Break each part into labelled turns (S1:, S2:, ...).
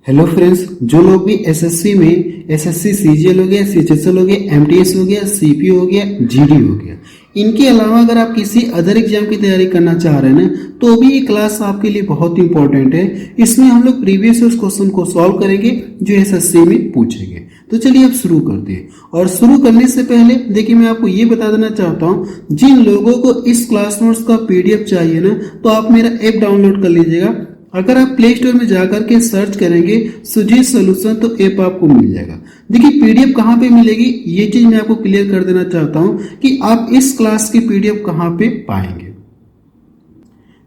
S1: Hello friends, जो लोग भी एसएससी में एसएससी सीजीएल हो गया, सीएचएसएल हो गया, एमटीएस हो गया, सीपीओ हो गया, जीडी हो गया, इनके अलावा अगर आप किसी अदर एग्जाम की तैयारी करना चाह रहे हैं ना, तो भी ये क्लास आपके लिए बहुत इंपॉर्टेंट है। इसमें हम लोग प्रीवियस ईयर क्वेश्चन को सॉल्व करेंगे जो एसएससी में पूछेंगे। तो चलिए अब शुरू करते हैं। और शुरू करने से पहले देखिए, मैं आपको ये बता देना चाहता हूँ, जिन लोगों को इस क्लास नोट्स का पीडीएफ चाहिए ना, तो आप मेरा ऐप डाउनलोड कर लीजिएगा। अगर आप प्ले स्टोर में जाकर के सर्च करेंगे सुजीत सॉल्यूशन, तो ऐप आपको मिल जाएगा। देखिए पीडीएफ कहाँ पे मिलेगी, ये चीज मैं आपको क्लियर कर देना चाहता हूँ कि आप इस क्लास की पीडीएफ कहाँ पे पाएंगे।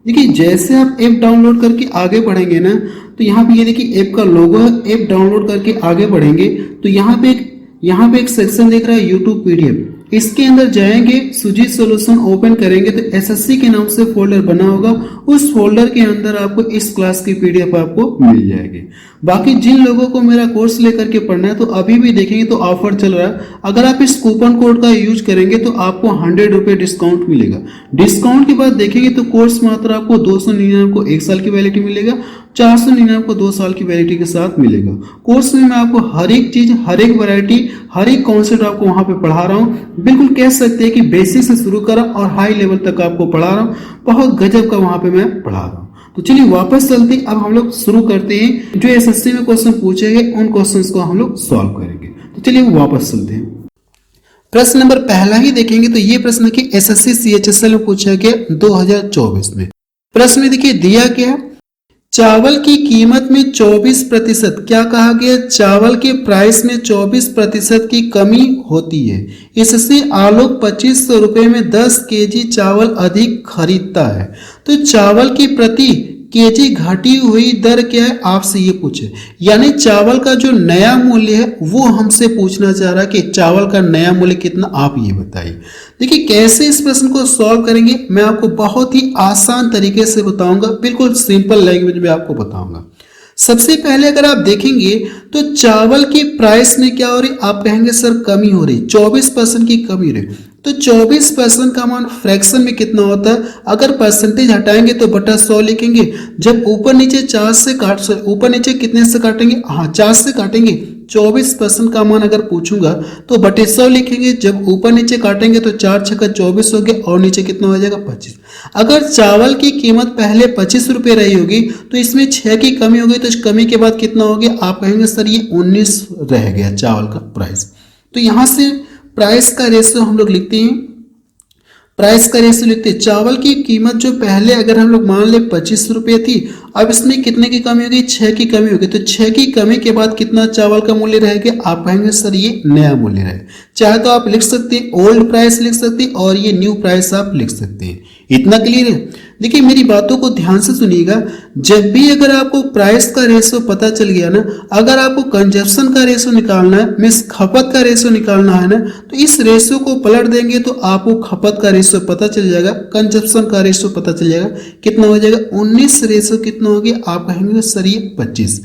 S1: देखिए जैसे आप ऐप डाउनलोड करके आगे बढ़ेंगे ना, तो यहाँ पे ये देखिए ऐप का लोगो है। ऐप डाउनलोड करके आगे बढ़ेंगे तो यहाँ पे एक सेक्शन दिख रहा है यूट्यूब पीडीएफ। इसके अंदर जाएंगे, सुजीत सॉल्यूशन ओपन करेंगे तो एसएससी के नाम से फोल्डर बना होगा। उस फोल्डर के अंदर आपको इस क्लास की पीडीएफ आपको मिल जाएगी। बाकी जिन लोगों को मेरा कोर्स लेकर के पढ़ना है तो अभी भी देखेंगे तो ऑफर चल रहा है। अगर आप इस कूपन कोड का यूज करेंगे तो आपको 100 रुपये डिस्काउंट मिलेगा। डिस्काउंट के बाद देखेंगे तो कोर्स मात्र आपको 299 को 1 साल की वैलिडिटी मिलेगा, 499 को 2 साल की वैलिडिटी के साथ मिलेगा। कोर्स में मैं आपको हर एक चीज, हर एक वैरायटी, हर एक कॉन्सेप्ट आपको वहां पे पढ़ा रहा हूँ। बिल्कुल कह सकते हैं कि बेसिक से शुरू करा और हाई लेवल तक आपको पढ़ा रहा हूँ। बहुत गजब का वहां पे मैं पढ़ा रहा हूँ। तो चलिए वापस चलते हैं। अब हम लोग शुरू करते हैं। जो एसएससी में क्वेश्चन पूछेंगे उन क्वेश्चंस को हम लोग सॉल्व करेंगे। तो चलिए वापस चलते हैं। प्रश्न नंबर पहला ही देखेंगे तो ये प्रश्न कि एसएससी सीएचएसएल में पूछा गया 2024 में। प्रश्न में देखिए दिया गया, चावल की कीमत में 24%, क्या कहा गया, चावल के प्राइस में 24% की कमी होती है। इससे आलोक 2500 रुपये में 10 केजी चावल अधिक खरीदता है। तो चावल की प्रति केजी घटी हुई दर क्या है, आपसे ये पूछे। यानी चावल का जो नया मूल्य है वो हमसे पूछना चाह रहा है कि चावल का नया मूल्य कितना, आप ये बताइए। देखिए कैसे इस प्रश्न को सॉल्व करेंगे, मैं आपको बहुत ही आसान तरीके से बताऊंगा, बिल्कुल सिंपल लैंग्वेज में आपको बताऊंगा। सबसे पहले अगर आप देखेंगे तो चावल की प्राइस में क्या हो रही, आप कहेंगे सर कमी हो रही, 24% की कमी हो रही। तो 24% का मान फ्रैक्शन में कितना होता है, अगर परसेंटेज हटाएंगे तो बटा 100 लिखेंगे। जब ऊपर नीचे 4 से ऊपर नीचे कितने से काटेंगे, हाँ 4 से काटेंगे। 24% का मान अगर पूछूंगा तो बटे 100 लिखेंगे। जब ऊपर नीचे काटेंगे तो 4 छक्का 24 हो गया और नीचे कितना हो जाएगा 25। अगर चावल की कीमत पहले 25 रुपये रही होगी तो इसमें 6 की कमी हो गई, तो इस कमी के बाद कितना हो गया, आप कहेंगे सर ये 19 रह गया चावल का प्राइस। तो यहां से प्राइस का रेशियो हम लोग लिखते हैं, प्राइस का रेशियो लिखते हैं। चावल की कीमत जो पहले अगर हम लोग मान ले 25 रुपये थी, अब इसमें कितने की कमी हो गई, 6 की कमी हो गई। तो 6 की कमी के बाद कितना चावल का मूल्य रहेगा, आप कहेंगे सर ये नया मूल्य है। चाहे तो आप लिख सकते हैं ओल्ड प्राइस लिख सकते हैं और ये न्यू प्राइस आप लिख सकते हैं। इतना क्लियर है। देखिए मेरी बातों को ध्यान से सुनिएगा। जब भी अगर आपको प्राइस का रेशियो पता चल गया ना, अगर आपको कंजप्शन का रेशियो निकालना है, मीन्स खपत का रेशियो निकालना है ना, तो इस रेशियो को पलट देंगे तो आपको खपत का रेशियो पता चल जाएगा, कंजप्शन का रेशियो पता चल जाएगा। कितना हो जाएगा 19 रेशियो कितना हो गया, आप कहेंगे सर ये 25।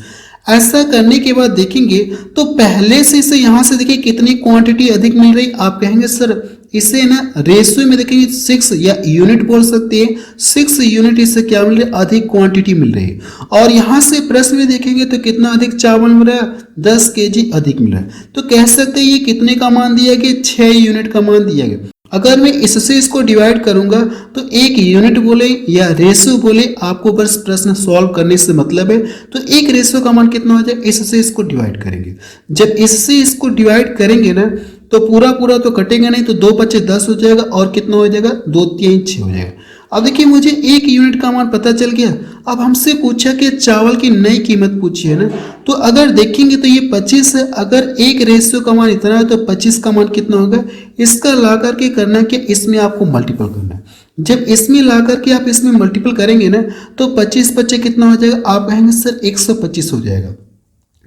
S1: ऐसा करने के बाद देखेंगे तो पहले से इसे यहां से देखिए कितनी क्वांटिटी अधिक मिल रही, आप कहेंगे सर इसे ना रेशियो में देखेंगे 6 या यूनिट बोल सकते हैं, 6 यूनिट इससे क्या मिल रही है, अधिक क्वांटिटी मिल रही है। और यहां से प्रश्न में देखेंगे तो कितना अधिक चावल मिल रहा है, 10 केजी अधिक मिल रहा है। तो कह सकते हैं ये कितने का मान दिया गया, 6 यूनिट का मान दिया गया। अगर मैं इससे इसको डिवाइड करूंगा तो 1 यूनिट बोले या रेशियो बोले, आपको बस प्रश्न सॉल्व करने से मतलब है। तो एक रेशियो का मान कितना हो जाए, इससे इसको डिवाइड करेंगे। जब इससे इसको डिवाइड करेंगे ना तो पूरा तो कटेगा नहीं, तो 2 बचे 10 हो जाएगा और कितना हो जाएगा 2 3 6 हो जाएगा। अब देखिए मुझे 1 यूनिट का मान पता चल गया। अब हमसे पूछा कि चावल की नई कीमत पूछी है ना, तो अगर देखेंगे तो ये 25 है। अगर एक रेशियो का मान इतना है तो 25 का मान कितना होगा, इसका ला करके करना क्या, इसमें आपको मल्टीपल करना है। जब इसमें ला करके आप इसमें मल्टीपल करेंगे ना तो 25 बच्चे कितना हो जाएगा, आप कहेंगे सर 125 हो जाएगा।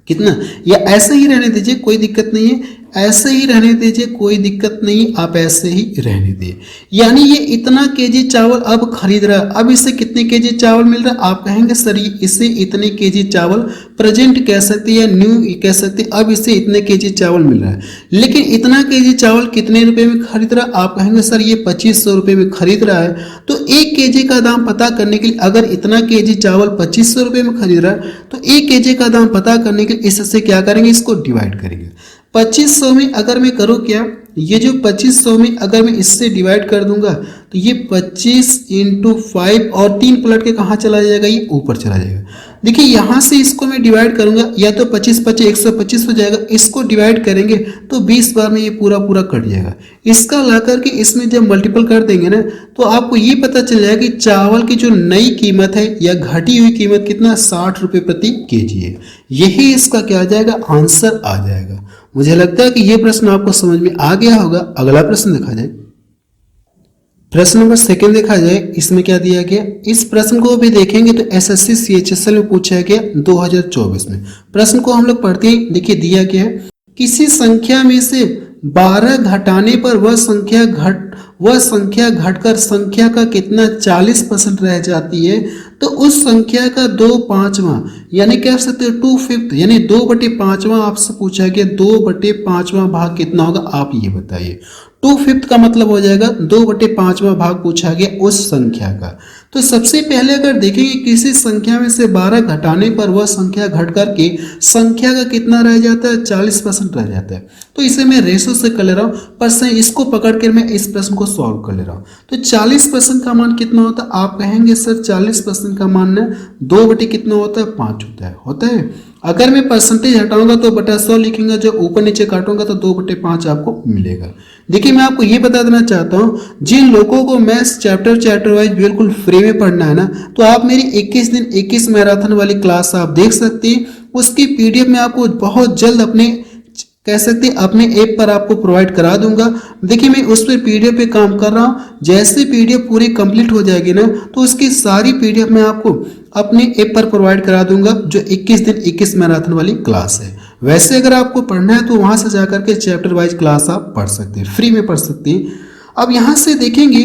S1: कितना, या ऐसा ही रहने दीजिए कोई दिक्कत नहीं है, ऐसे ही रहने दीजिए, कोई दिक्कत नहीं, आप ऐसे ही रहने दीजिए। यानी ये इतना केजी चावल अब खरीद रहा है, अब इसे कितने केजी चावल मिल रहा है? आप कहेंगे सर ये इसे इतने केजी चावल, प्रेजेंट कह सकते हैं या न्यू कह सकते हैं, अब इसे इतने केजी चावल मिल रहा है। लेकिन इतना केजी चावल कितने रुपए में खरीद रहा है? आप कहेंगे सर ये 2500 रुपये में खरीद रहा है। तो 1 केजी का दाम पता करने के लिए, अगर इतना केजी चावल 2500 रुपये में खरीद रहा है तो 1 केजी का दाम पता करने के लिए इससे क्या करेंगे, इसको डिवाइड करेंगे। 2500 में अगर मैं करूँ क्या, ये जो 2500 में अगर मैं इससे डिवाइड कर दूंगा तो ये 25 × 5 और 3 पलट के कहाँ चला जाएगा, ये ऊपर चला जाएगा। देखिए यहाँ से इसको मैं डिवाइड करूंगा, या तो 25 25 125 हो जाएगा, इसको डिवाइड करेंगे तो 20 बार में ये पूरा पूरा कट जाएगा। इसका ला करके इसमें जब मल्टीपल कर देंगे ना तो आपको ये पता चल जाएगा कि चावल की जो नई कीमत है या घटी हुई कीमत कितना, 60 रुपये प्रति केजी है। यही इसका क्या आ जाएगा, आंसर आ जाएगा। मुझे लगता है कि ये प्रश्न आपको समझ में आ गया होगा। अगला प्रश्न देखा जाए, प्रश्न नंबर 2 देखा जाए, इसमें क्या दिया गया। इस प्रश्न को भी देखेंगे तो एसएससी सीएचएसएल में पूछा गया 2024 में। प्रश्न को हम लोग पढ़ते हैं, देखिए दिया गया है, किसी संख्या में से 12 घटाने पर वह संख्या घटकर संख्या का कितना 40% रह जाती है, तो उस संख्या का 2/5 यानी कह सकते हो 2/5 यानी 2/5 आपसे पूछा गया, 2/5 भाग कितना होगा, आप ये बताइए। 2/5 का मतलब हो जाएगा 2/5 भाग पूछा गया उस संख्या का। तो सबसे पहले अगर देखेंगे किसी संख्या में से 12 घटाने पर वह संख्या घट करके संख्या का कितना रह जाता है, 40% रह जाता है। तो इसे मैं रेशो से कर ले रहा हूँ, पर इसको पकड़ कर मैं इस प्रश्न को सॉल्व कर ले रहा हूँ। तो 40% का मान कितना होता है, आप कहेंगे सर 40% का मान ना 2 कितना होता है, 5 होता है। अगर मैं परसेंटेज हटाऊंगा तो बटा 100 लिखूंगा, जो ऊपर नीचे काटूंगा तो 2/5 आपको मिलेगा। देखिए मैं आपको ये बता देना चाहता हूँ, जिन लोगों को मैथ्स चैप्टर वाइज बिल्कुल फ्री में पढ़ना है ना, तो आप मेरी 21 दिन 21 मैराथन वाली क्लास आप देख सकते हैं। उसकी पीडीएफ में आपको बहुत जल्द अपने कह सकते अपने ऐप पर आपको प्रोवाइड करा दूंगा। देखिए मैं उस पर पीडीएफ पे काम कर रहा हूँ, जैसे पीडीएफ पूरी कंप्लीट हो जाएगी ना तो उसकी सारी पीडीएफ मैं आपको अपने ऐप पर प्रोवाइड करा दूंगा, जो 21 दिन 21 मैराथन वाली क्लास है। वैसे अगर आपको पढ़ना है तो वहां से जाकर के चैप्टर वाइज क्लास आप पढ़ सकते हैं, फ्री में पढ़ सकते हैं। अब यहाँ से देखेंगे,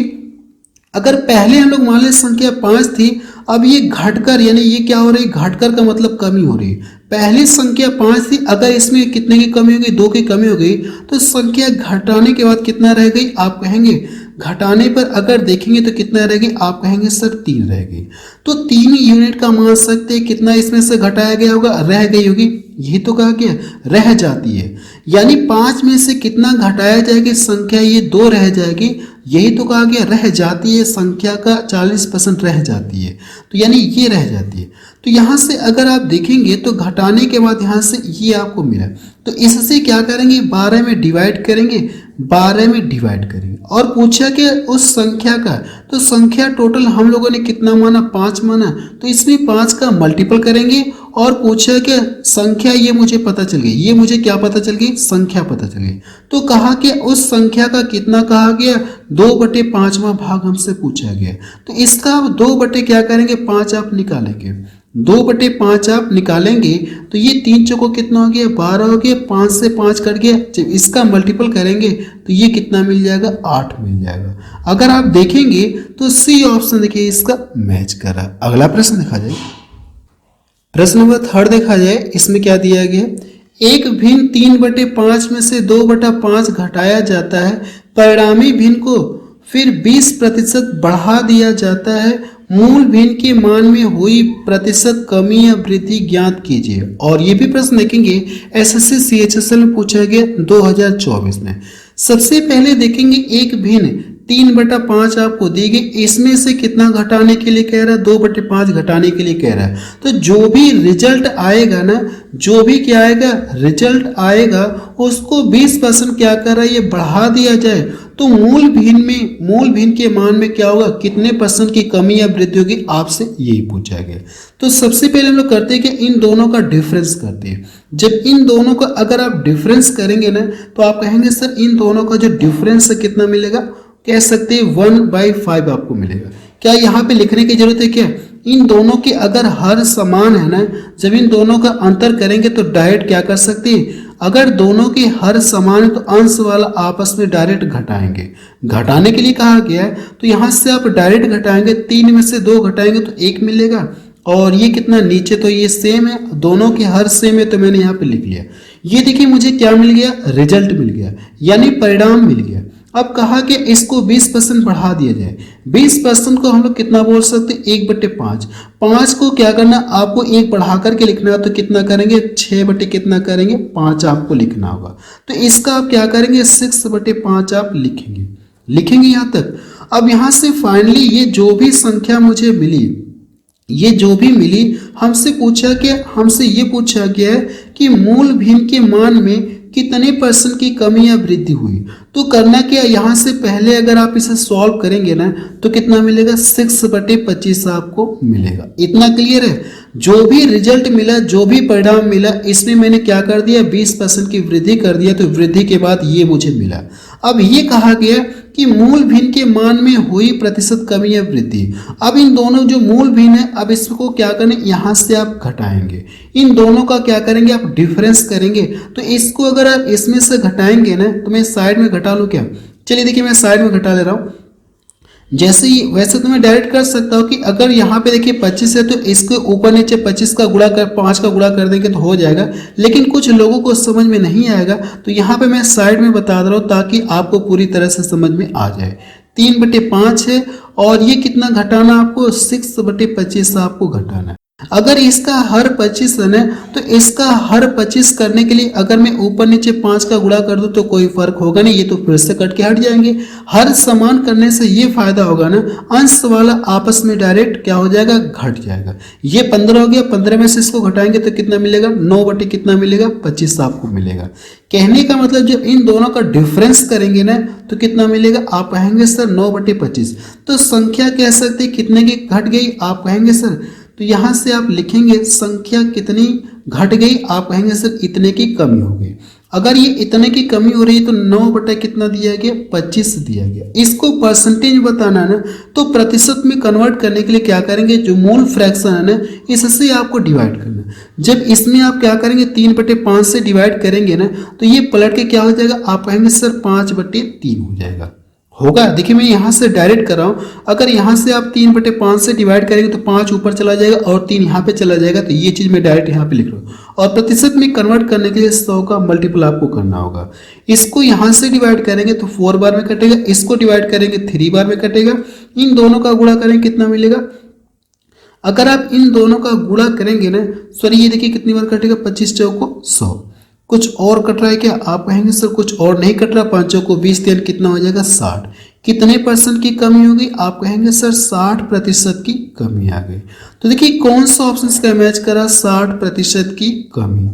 S1: अगर पहले हम लोग मान लें संख्या 5 थी, अब ये घटकर यानी ये क्या हो रही है, घटकर का मतलब कमी हो रही है। पहली संख्या 5 थी, अगर इसमें कितने की कमी हो गई, 2 की कमी हो गई, तो संख्या घटाने के बाद कितना रह गई, आप कहेंगे घटाने पर अगर देखेंगे तो कितना रह गई, आप कहेंगे सर 3 रह गई। तो 3 यूनिट का मान सकते हैं कितना इसमें से घटाया गया होगा, रह गई होगी, यही तो कहा गया रह जाती है। यानी 5 में से कितना घटाया जाएगी, संख्या ये 2 रह जाएगी, यही तो कहा गया रह जाती है, संख्या का 40% रह जाती है, तो यानी ये रह जाती है। तो यहाँ से अगर आप देखेंगे तो घटाने के बाद यहाँ से ये आपको मिला, तो इससे क्या करेंगे, 12 में डिवाइड करेंगे, 12 में डिवाइड करेंगे। और पूछा कि उस संख्या का, तो संख्या टोटल हम लोगों ने कितना माना, 5 माना, तो इसमें 5 का मल्टीपल करेंगे। और पूछा कि संख्या ये मुझे पता चल गई, ये मुझे क्या पता चल गई, संख्या पता चल गई। तो कहा कि उस संख्या का कितना कहा गया, 2/5 भाग हमसे पूछा गया। तो इसका 2 क्या करेंगे, 5 आप निकालेंगे, 2/5 आप निकालेंगे तो ये 3 चौको कितना हो गया, 12 हो गया, 5 से 5 कट गया, जब इसका मल्टीपल करेंगे तो ये कितना मिल जाएगा, 8 मिल जाएगा। अगर आप देखेंगे तो सी ऑप्शन देखिए इसका मैच कर रहा है। अगला प्रश्न देखा जाए, प्रश्न नंबर 3 देखा जाए, इसमें क्या दिया गया, एक भिन्न 3/5 में से 2/5 घटाया जाता है, परिणामी भिन्न को फिर 20% बढ़ा दिया जाता है, मूल भिन्न के मान में हुई प्रतिशत कमी या वृद्धि ज्ञात कीजिए। और ये भी प्रश्न देखेंगे एसएससी सीएचएसएल में पूछा गया 2024 में। सबसे पहले देखेंगे एक भिन्न 3/5 आपको दी गई, इसमें से कितना घटाने के लिए कह रहा है, 2/5 घटाने के लिए कह रहा है। तो जो भी रिजल्ट आएगा ना, जो भी क्या आएगा रिजल्ट आएगा, उसको 20% क्या कर रहा है, ये बढ़ा दिया जाए, तो मूल भिन्न के मान में क्या होगा, कितने % की कमी या वृद्धि होगी, आपसे यही पूछा गया। तो सबसे पहले हम लोग करते हैं कि इन दोनों का डिफरेंस करते हैं। जब इन दोनों का अगर आप डिफरेंस करेंगे ना, तो आप कहेंगे सर इन दोनों का जो डिफरेंस है कितना मिलेगा, कह सकते हैं 1/5 आपको मिलेगा। क्या यहाँ पे लिखने की जरूरत है क्या, इन दोनों के अगर हर समान है ना, जब इन दोनों का अंतर करेंगे तो डायरेक्ट क्या कर सकते हैं, अगर दोनों के हर समान है तो अंश वाला आपस में डायरेक्ट घटाएंगे। घटाने के लिए कहा गया है, तो यहाँ से आप डायरेक्ट घटाएंगे, 3 में से 2 घटाएंगे तो 1 मिलेगा। और ये कितना नीचे, तो ये सेम है, दोनों के हर सेम है, तो मैंने यहाँ पे लिख लिया। ये देखिए मुझे क्या मिल गया, रिजल्ट मिल गया, यानी परिणाम मिल गया। अब कहा कि इसको 20% बढ़ा दिया जाए। 20% को हम लोग कितना बोल सकते हैं, 1/5। 5 को क्या करना, आपको 1 बढ़ा करके लिखना है, तो कितना करेंगे, 6 बटे कितना करेंगे, 5 आपको लिखना होगा। तो इसका आप क्या करेंगे, 6/5 आप लिखेंगे यहाँ तक। अब यहाँ से फाइनली ये जो भी संख्या मुझे मिली, ये जो भी मिली, हमसे ये पूछा गया है कि मूल भिन्न के मान में कितने % की कमी या वृद्धि हुई। तो करना क्या, यहाँ से पहले अगर आप इसे सॉल्व करेंगे ना, तो कितना मिलेगा, 6/25 आपको मिलेगा। इतना क्लियर है। जो भी रिजल्ट मिला, जो भी परिणाम मिला, इसमें मैंने क्या कर दिया, 20% की वृद्धि कर दिया, तो वृद्धि के बाद ये मुझे मिला। अब ये कहा गया कि मूल भिन्न के मान में हुई प्रतिशत कमी या वृद्धि। अब इन दोनों जो मूल भिन्न है, अब इसको क्या करें, यहाँ से आप घटाएंगे, इन दोनों का क्या करेंगे, आप डिफरेंस करेंगे। तो इसको अगर आप इसमें से घटाएंगे ना, तो मैं साइड में घटा लूँ क्या, चलिए देखिए मैं साइड में घटा ले रहा हूँ। जैसे ही, वैसे तो मैं डायरेक्ट कर सकता हूँ कि अगर यहाँ पे देखिए 25 है, तो इसके ऊपर नीचे 25 का गुणा कर 5 का गुणा कर देंगे तो हो जाएगा। लेकिन कुछ लोगों को समझ में नहीं आएगा, तो यहाँ पे मैं साइड में बता रहा हूँ ताकि आपको पूरी तरह से समझ में आ जाए। 3/5 है, और ये कितना घटाना आपको, 6/25 आपको घटाना है। अगर इसका हर 25 है ना, तो इसका हर 25 करने के लिए अगर मैं ऊपर नीचे 5 का गुणा कर दूं तो कोई फर्क होगा नहीं, ये तो फिर से कट के हट जाएंगे। हर समान करने से ये फायदा होगा ना, अंश वाला आपस में डायरेक्ट क्या हो जाएगा, घट जाएगा। ये 15 हो गया, 15 में से इसको घटाएंगे तो कितना मिलेगा, 9 बटे कितना मिलेगा, 25 आपको मिलेगा। कहने का मतलब जब इन दोनों का डिफरेंस करेंगे ना, तो कितना मिलेगा, आप कहेंगे सर 9/25। तो संख्या कह सकते कितने की घट गई, आप कहेंगे सर, तो यहाँ से आप लिखेंगे संख्या कितनी घट गई, आप कहेंगे सर इतने की कमी हो गई। अगर ये इतने की कमी हो रही है तो 9 बटा कितना दिया गया, 25 दिया गया। इसको परसेंटेज बताना है ना, तो प्रतिशत में कन्वर्ट करने के लिए क्या करेंगे, जो मूल फ्रैक्शन है ना, इससे आपको डिवाइड करना। जब इसमें आप क्या करेंगे, 3/5 से डिवाइड करेंगे ना, तो ये पलट के क्या हो जाएगा, आप कहेंगे सर 5/3 हो जाएगा। होगा, देखिए मैं यहाँ से डायरेक्ट कर रहा हूँ। अगर यहाँ से आप 3/5 से डिवाइड करेंगे तो 5 ऊपर चला जाएगा और 3 यहाँ पे चला जाएगा, तो ये चीज़ मैं डायरेक्ट यहाँ पे लिख रहा हूँ। और प्रतिशत में कन्वर्ट करने के लिए 100 का मल्टीपल आपको करना होगा। इसको यहाँ से डिवाइड करेंगे तो 4 बार में कटेगा, इसको डिवाइड करेंगे 3 बार में कटेगा। इन दोनों का गुणा करेंगे कितना मिलेगा, अगर आप इन दोनों का गुणा करेंगे ना, सॉरी ये देखिए कितनी बार कटेगा, 25 चौको 100। कुछ और कट रहा है क्या, आप कहेंगे सर कुछ और नहीं कट रहा, 5 चौको 20 3 कितना हो जाएगा, 60। कितने % की कमी होगी, आप कहेंगे सर 60% की कमी आ गई। तो देखिए कौन सा ऑप्शन इसका मैच करा, 60% की कमी।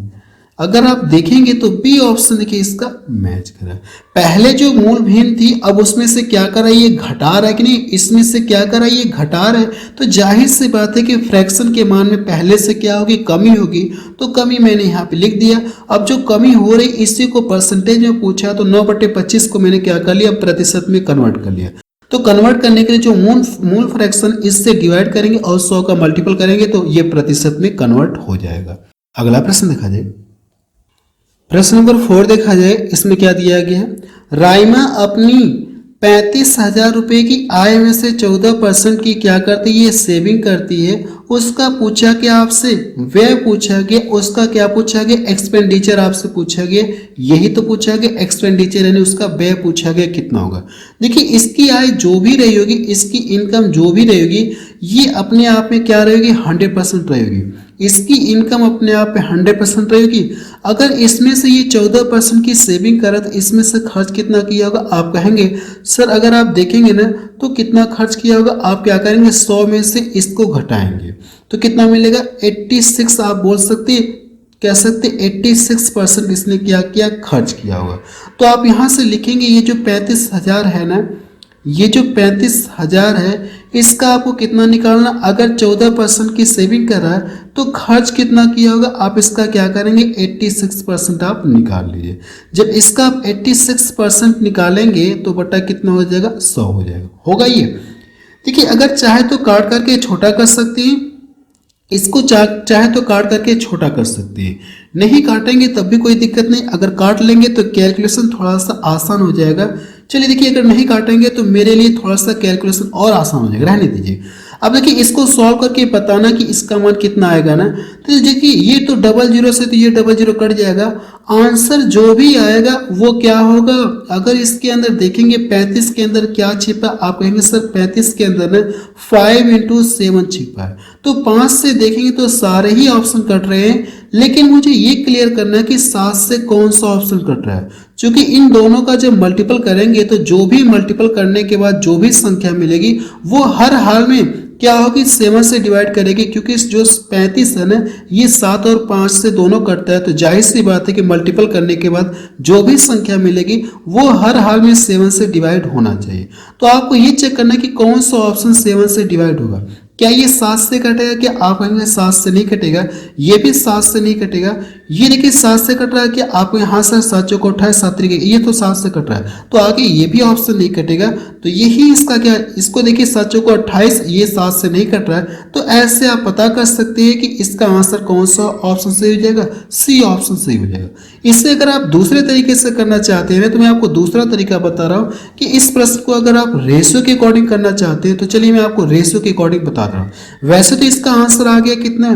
S1: अगर आप देखेंगे तो बी ऑप्शन देखिए इसका मैच करा। पहले जो मूल भिन्न थी, अब उसमें से क्या करा, ये घटा रहा है कि नहीं, इसमें से क्या करा, ये घटा रहा है। तो जाहिर सी बात है कि फ्रैक्शन के मान में पहले से क्या होगी, कमी होगी। तो कमी मैंने यहाँ पे लिख दिया। अब जो कमी हो रही इसी को परसेंटेज में पूछा, तो 9/25 को मैंने क्या कर लिया, प्रतिशत में कन्वर्ट कर लिया। तो कन्वर्ट करने के लिए जो मूल फ्रैक्शन इससे डिवाइड करेंगे और 100 का मल्टीपल करेंगे तो ये प्रतिशत में कन्वर्ट हो जाएगा। अगला प्रश्न देखा जाए, प्रश्न नंबर 4 देखा जाए। इसमें क्या दिया गया है, राइमा अपनी 35,000 रुपये की आय में से 14% की क्या करती है, ये सेविंग करती है। उसका पूछा गया आपसे, व्यय पूछा गया, उसका क्या पूछा गया, एक्सपेंडिचर आपसे पूछा गया। यही तो पूछा गया एक्सपेंडिचर, यानी उसका व्यय पूछा गया कितना होगा। देखिए इसकी आय जो भी रही होगी, इसकी इनकम जो भी रहेगी, ये अपने आप में क्या रहेगी, 100% रहेगी। इसकी इनकम अपने आप में 100% रहेगी। अगर इसमें से ये 14% की सेविंग करा तो इसमें से खर्च कितना किया होगा, आप कहेंगे सर अगर आप देखेंगे ना तो कितना खर्च किया होगा, आप क्या करेंगे 100 में से इसको घटाएंगे तो कितना मिलेगा, 86 आप बोल सकते हैं, कह सकते 86% इसने क्या किया, खर्च किया होगा। तो आप यहाँ से लिखेंगे ये जो 35,000 है ना, ये जो 35,000 है इसका आपको कितना निकालना, अगर 14% की सेविंग कर रहा है तो खर्च कितना किया होगा, आप इसका क्या करेंगे 86% आप निकाल लीजिए। जब इसका आप 86% निकालेंगे तो बटा कितना हो जाएगा, 100 हो जाएगा। होगा ये। देखिए अगर चाहे तो काट करके छोटा कर सकते हैं, इसको चाहे तो काट करके छोटा कर सकते हैं, नहीं काटेंगे तब भी कोई दिक्कत नहीं, अगर काट लेंगे तो कैलकुलेशन थोड़ा सा आसान हो जाएगा। चलिए देखिए, अगर नहीं काटेंगे तो मेरे लिए थोड़ा सा कैलकुलेशन और आसान हो जाएगा, रहने दीजिए। अब देखिए, इसको सॉल्व करके बताना कि इसका मान कितना आएगा ना, तो देखिए ये तो डबल जीरो से तो ये डबल जीरो कट जाएगा, आंसर जो भी आएगा वो क्या होगा। अगर इसके अंदर देखेंगे 35 के अंदर क्या छिपा, आप कहेंगे सर 35 के अंदर ना 5 × 7 छिपा है, तो 5 से देखेंगे तो सारे ही ऑप्शन कट रहे हैं, लेकिन मुझे ये क्लियर करना है कि 7 से कौन सा ऑप्शन कट रहा है। क्योंकि इन दोनों का जब मल्टीपल करेंगे तो जो भी मल्टीपल करने के बाद जो भी संख्या मिलेगी वो हर हाल में क्या होगी, 7 से डिवाइड करेगी, क्योंकि जो 35 है ना ये 7 और 5 से दोनों कटता है, तो जाहिर सी बात है कि मल्टीपल करने के बाद जो भी संख्या मिलेगी वो हर हाल में 7 से डिवाइड होना चाहिए। तो आपको ये चेक करना है कि कौन सा ऑप्शन 7 से डिवाइड होगा। क्या ये 7 से कटेगा, क्या आप कहेंगे 7 से नहीं कटेगा, ये भी 7 से नहीं कटेगा, ये देखिए 7 से कट रहा है, कि आप यहाँ से 7 चौक 28 7 तरीके, ये तो 7 से कट रहा है, तो आगे ये भी ऑप्शन नहीं कटेगा, तो यही इसका क्या, इसको देखिए 7 चौक 28, ये 7 से नहीं कट रहा है, तो ऐसे आप पता कर सकते हैं कि इसका आंसर कौन सा ऑप्शन सही हो जाएगा, सी ऑप्शन सही हो जाएगा। इससे अगर आप दूसरे तरीके से करना चाहते हैं तो मैं आपको दूसरा तरीका बता रहा हूँ कि इस प्रश्न को अगर आप रेशियो के अकॉर्डिंग करना चाहते हैं तो चलिए मैं आपको रेशियो के अकॉर्डिंग बता रहा हूँ। वैसे तो इसका आंसर आ गया कितना,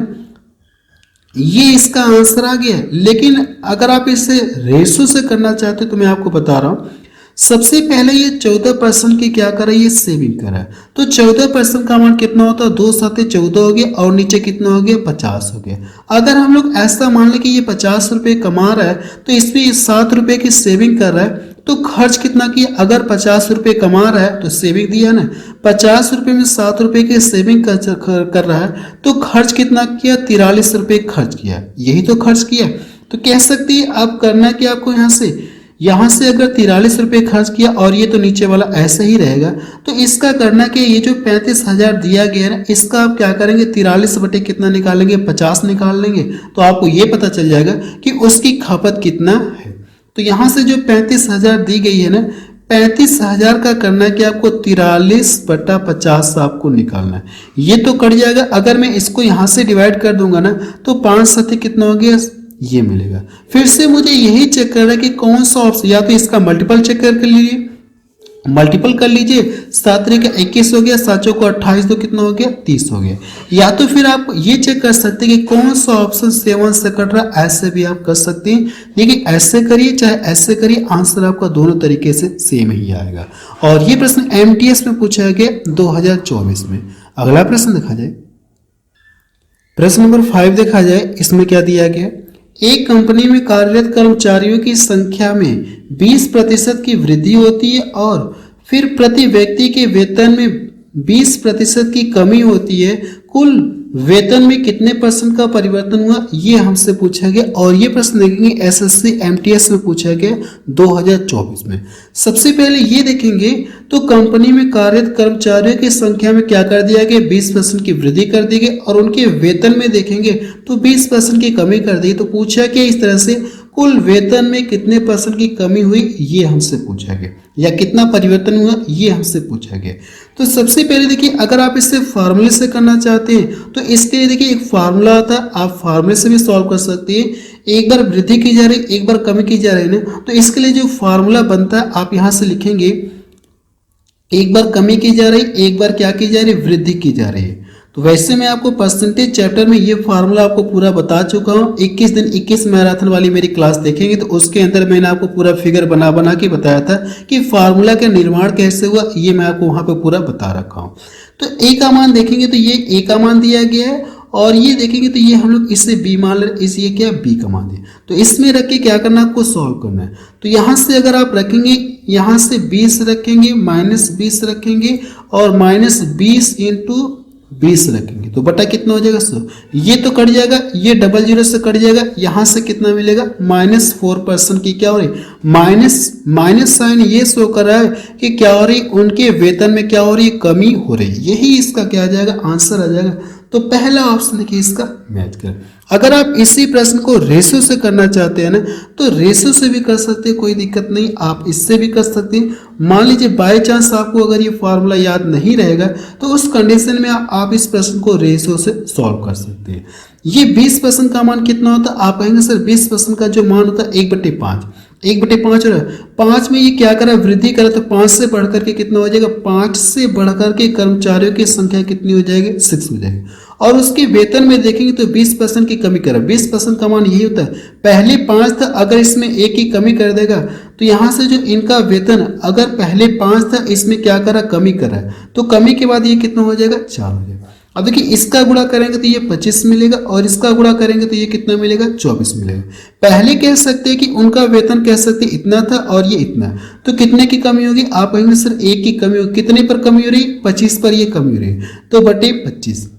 S1: ये इसका आंसर आ गया, लेकिन अगर आप इसे रेशियो से करना चाहते हैं तो मैं आपको बता रहा हूँ। सबसे पहले ये 14% की क्या करा, ये सेविंग करा, तो 14% का अमाउंट कितना होता है, 2 7 14 हो गया, और नीचे कितना हो गया, 50 हो गया। अगर हम लोग ऐसा मान लें कि ये 50 रुपये कमा रहा है तो इसमें 7 रुपये की सेविंग कर रहा है, तो खर्च कितना किया, अगर 50 रुपये कमा रहा है तो सेविंग दिया ना, 50 रुपये में 7 रुपये की सेविंग कर रहा है, तो खर्च कितना किया, 43 रुपये खर्च किया, यही तो खर्च किया। तो कह सकती है अब करना कि आपको यहाँ से अगर 43 रुपये खर्च किया और ये तो नीचे वाला ऐसे ही रहेगा, तो इसका करना कि ये जो 35,000 दिया गया है ना, इसका आप क्या करेंगे, 43 बटे कितना निकालेंगे, 50 निकाल लेंगे, तो आपको ये पता चल जाएगा कि उसकी खपत कितना है। तो यहाँ से जो 35,000 दी गई है ना, 35,000 का करना है कि आपको 43 बटा 50 आपको निकालना है, ये तो कट जाएगा। अगर मैं इसको यहाँ से डिवाइड कर दूंगा ना तो 5 7 कितना हो गया, ये मिलेगा। फिर से मुझे यही चेक करना है कि कौन सा ऑप्शन, या तो इसका मल्टीपल चेक कर लीजिए, मल्टीपल कर लीजिए, 7 3 21 हो गया, 7 चौक 28 तो कितना हो गया, 30 हो गया। या तो फिर आप ये चेक कर सकते हैं कि कौन सा ऑप्शन 7 से कट रहा है, ऐसे भी आप कर सकते हैं, लेकिन ऐसे करिए चाहे ऐसे करिए, आंसर आपका दोनों तरीके से सेम ही आएगा। और ये प्रश्न MTS में पूछा गया 2024 में। अगला प्रश्न देखा जाए, प्रश्न नंबर 5 देखा जाए, इसमें क्या दिया गया, एक कंपनी में कार्यरत कर्मचारियों की संख्या में 20% की वृद्धि होती है और फिर प्रति व्यक्ति के वेतन में 20% की कमी होती है, कुल वेतन में कितने % का परिवर्तन हुआ, ये हमसे पूछा गया। और ये प्रश्न देखेंगे SSC MTS में पूछा गया 2024 में। सबसे पहले ये देखेंगे तो कंपनी में कार्यरत कर्मचारियों की संख्या में क्या कर दिया गया, 20% की वृद्धि कर दी गई, और उनके वेतन में देखेंगे तो 20% की कमी कर दी। तो पूछा कि इस तरह से कुल वेतन में कितने % की कमी हुई, ये हमसे पूछा गया, या कितना परिवर्तन हुआ, ये हमसे पूछा गया। तो सबसे पहले देखिए, अगर आप इसे फार्मूले से करना चाहते हैं तो इसके लिए देखिए एक फार्मूला आता है, आप फार्मूले से भी सॉल्व कर सकते हैं। एक बार वृद्धि की जा रही, एक बार कमी की जा रही है ना, तो इसके लिए जो फार्मूला बनता है आप यहाँ से लिखेंगे, एक बार कमी की जा रही, एक बार क्या की जा रही, वृद्धि की जा रही है। तो वैसे मैं आपको परसेंटेज चैप्टर में ये फार्मूला आपको पूरा बता चुका हूँ। 21 दिन 21 मैराथन वाली मेरी क्लास देखेंगे तो उसके अंदर मैंने आपको पूरा फिगर बना के बताया था कि फार्मूला का निर्माण कैसे हुआ, ये मैं आपको वहाँ पे पूरा बता रखा हूँ। तो ए का मान देखेंगे तो ये ए का मान दिया गया है, और ये देखेंगे तो ये हम लोग इससे बी मान ले, इस ये क्या बी का मान दिया, तो इसमें रख के क्या करना, आपको सॉल्व करना है। तो यहाँ से अगर आप रखेंगे, यहाँ से 20 रखेंगे, -20 रखेंगे, और -20 × 20 रखेंगे, तो बटा कितना हो जाएगा 100, ये तो कट जाएगा, ये डबल जीरो से कट जाएगा, यहाँ से कितना मिलेगा, -4% की क्या हो रही, माइनस साइन ये शो कर रहा है कि क्या हो रही, उनके वेतन में क्या हो रही है, कमी हो रही है, यही इसका क्या आ जाएगा, आंसर आ जाएगा। तो पहला ऑप्शन देखिए इसका मैच कर। अगर आप इसी प्रश्न को रेशो से करना चाहते हैं ना, तो रेशो से भी कर सकते हैं, कोई दिक्कत नहीं, आप इससे भी कर सकते हैं। मान लीजिए बाय चांस आपको अगर ये फार्मूला याद नहीं रहेगा, तो उस कंडीशन में आप इस प्रश्न को रेशो से सॉल्व कर सकते हैं। ये 20% का मान कितना होता है? आप कहेंगे सर 20% का जो मान होता है 1/5, 1/5 हो रहा है। 5 में ये क्या करा, वृद्धि करा, तो 5 से बढ़ करके कितना हो जाएगा? 5 से बढ़ करके कर्मचारियों की संख्या कितनी हो जाएगी? 6 हो जाएगी। और उसके वेतन में देखेंगे तो 20% की कमी करा। 20% का मान यही होता है, पहले 5 था, अगर इसमें 1 की कमी कर देगा तो यहाँ से जो इनका वेतन अगर पहले 5 था, इसमें क्या करा? कमी करा, तो कमी के बाद ये कितना हो जाएगा? 4 हो जाएगा। अब देखिए इसका गुणा करेंगे तो ये 25 मिलेगा, और इसका गुणा करेंगे तो ये कितना मिलेगा? 24 मिलेगा। पहले कह सकते हैं कि उनका वेतन कह सकते हैं इतना था और ये इतना, तो कितने की कमी होगी? आप कहेंगे सर 1 की कमी होगी। कितने पर कमी हो रही? 25 पर ये कमी हो रही है, तो बटे 25।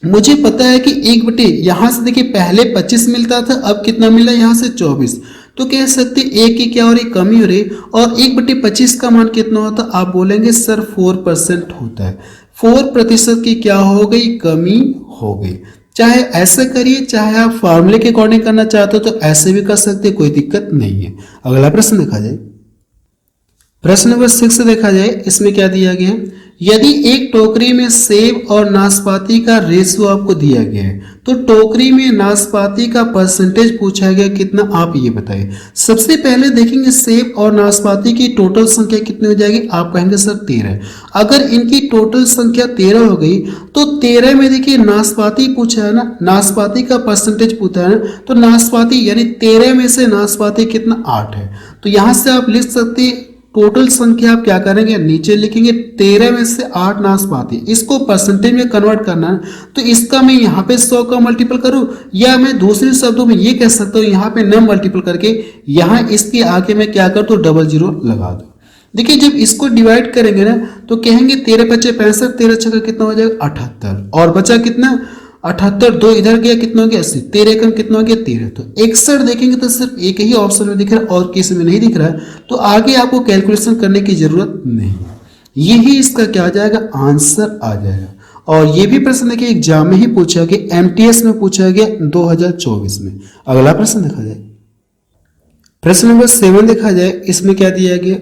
S1: मुझे पता है कि 1 यहाँ से देखिए पहले 25 मिलता था, अब कितना मिला? यहाँ से 24, तो कह सकते 1 की क्या हो रही? कमी हो रही। और 1/25 का मान कितना होता? आप बोलेंगे सर 4% होता है। 4% की क्या हो गई? कमी हो गई। चाहे ऐसे करिए, चाहे आप फॉर्मूले के अकॉर्डिंग करना चाहते हो तो ऐसे भी कर सकते हैं, कोई दिक्कत नहीं है। अगला प्रश्न देखा जाए, प्रश्न नंबर 6 देखा जाए, इसमें क्या दिया गया है? यदि एक टोकरी में सेब और नाशपाती का रेशियो आपको दिया गया है, तो टोकरी में नाशपाती का परसेंटेज पूछा गया कितना, आप ये बताइए। सबसे पहले देखेंगे सेब और नाशपाती की टोटल संख्या कितनी हो जाएगी? आप कहेंगे सर 13। अगर इनकी टोटल संख्या 13 हो गई, तो 13 में देखिए नाशपाती पूछा है ना, नाशपाती का परसेंटेज पूछा है ना, तो नाशपाती यानी 13 में से नाशपाती कितना? 8 है। तो यहां से आप लिख सकते हैं टोटल संख्या, आप क्या करेंगे? नीचे लिखेंगे 13 में से 8 नाशपाती, इसको परसेंटेज में कन्वर्ट करना है, तो इसका मैं यहाँ पे 100 का मल्टीपल करूँ, या मैं दूसरे शब्दों में ये कह सकता हूँ यहाँ पे न मल्टीपल करके यहाँ इसके आगे मैं क्या कर दूँ? 00 लगा दूँ। देखिए जब इसको डिवाइड करेंगे ना, तो कहेंगे 13 × 5 = 65, 13 × 6 कितना हो जाएगा? 78, और बचा कितना? 78, 2 इधर गया, कितना हो गया? 80, 13 कम कितना हो गया? 13। तो 61 देखेंगे तो सिर्फ एक ही ऑप्शन में दिख रहा है और किसी में नहीं दिख रहा है, तो आगे आपको कैलकुलेशन करने की जरूरत नहीं है। यही इसका क्या आ जाएगा? आंसर आ जाएगा। और ये भी प्रश्न देखिए एग्जाम में ही पूछा गया, एमटीएस में पूछा गया 2024 में। अगला प्रश्न देखा जाए, प्रश्न नंबर 7 देखा जाए, इसमें क्या दिया गया?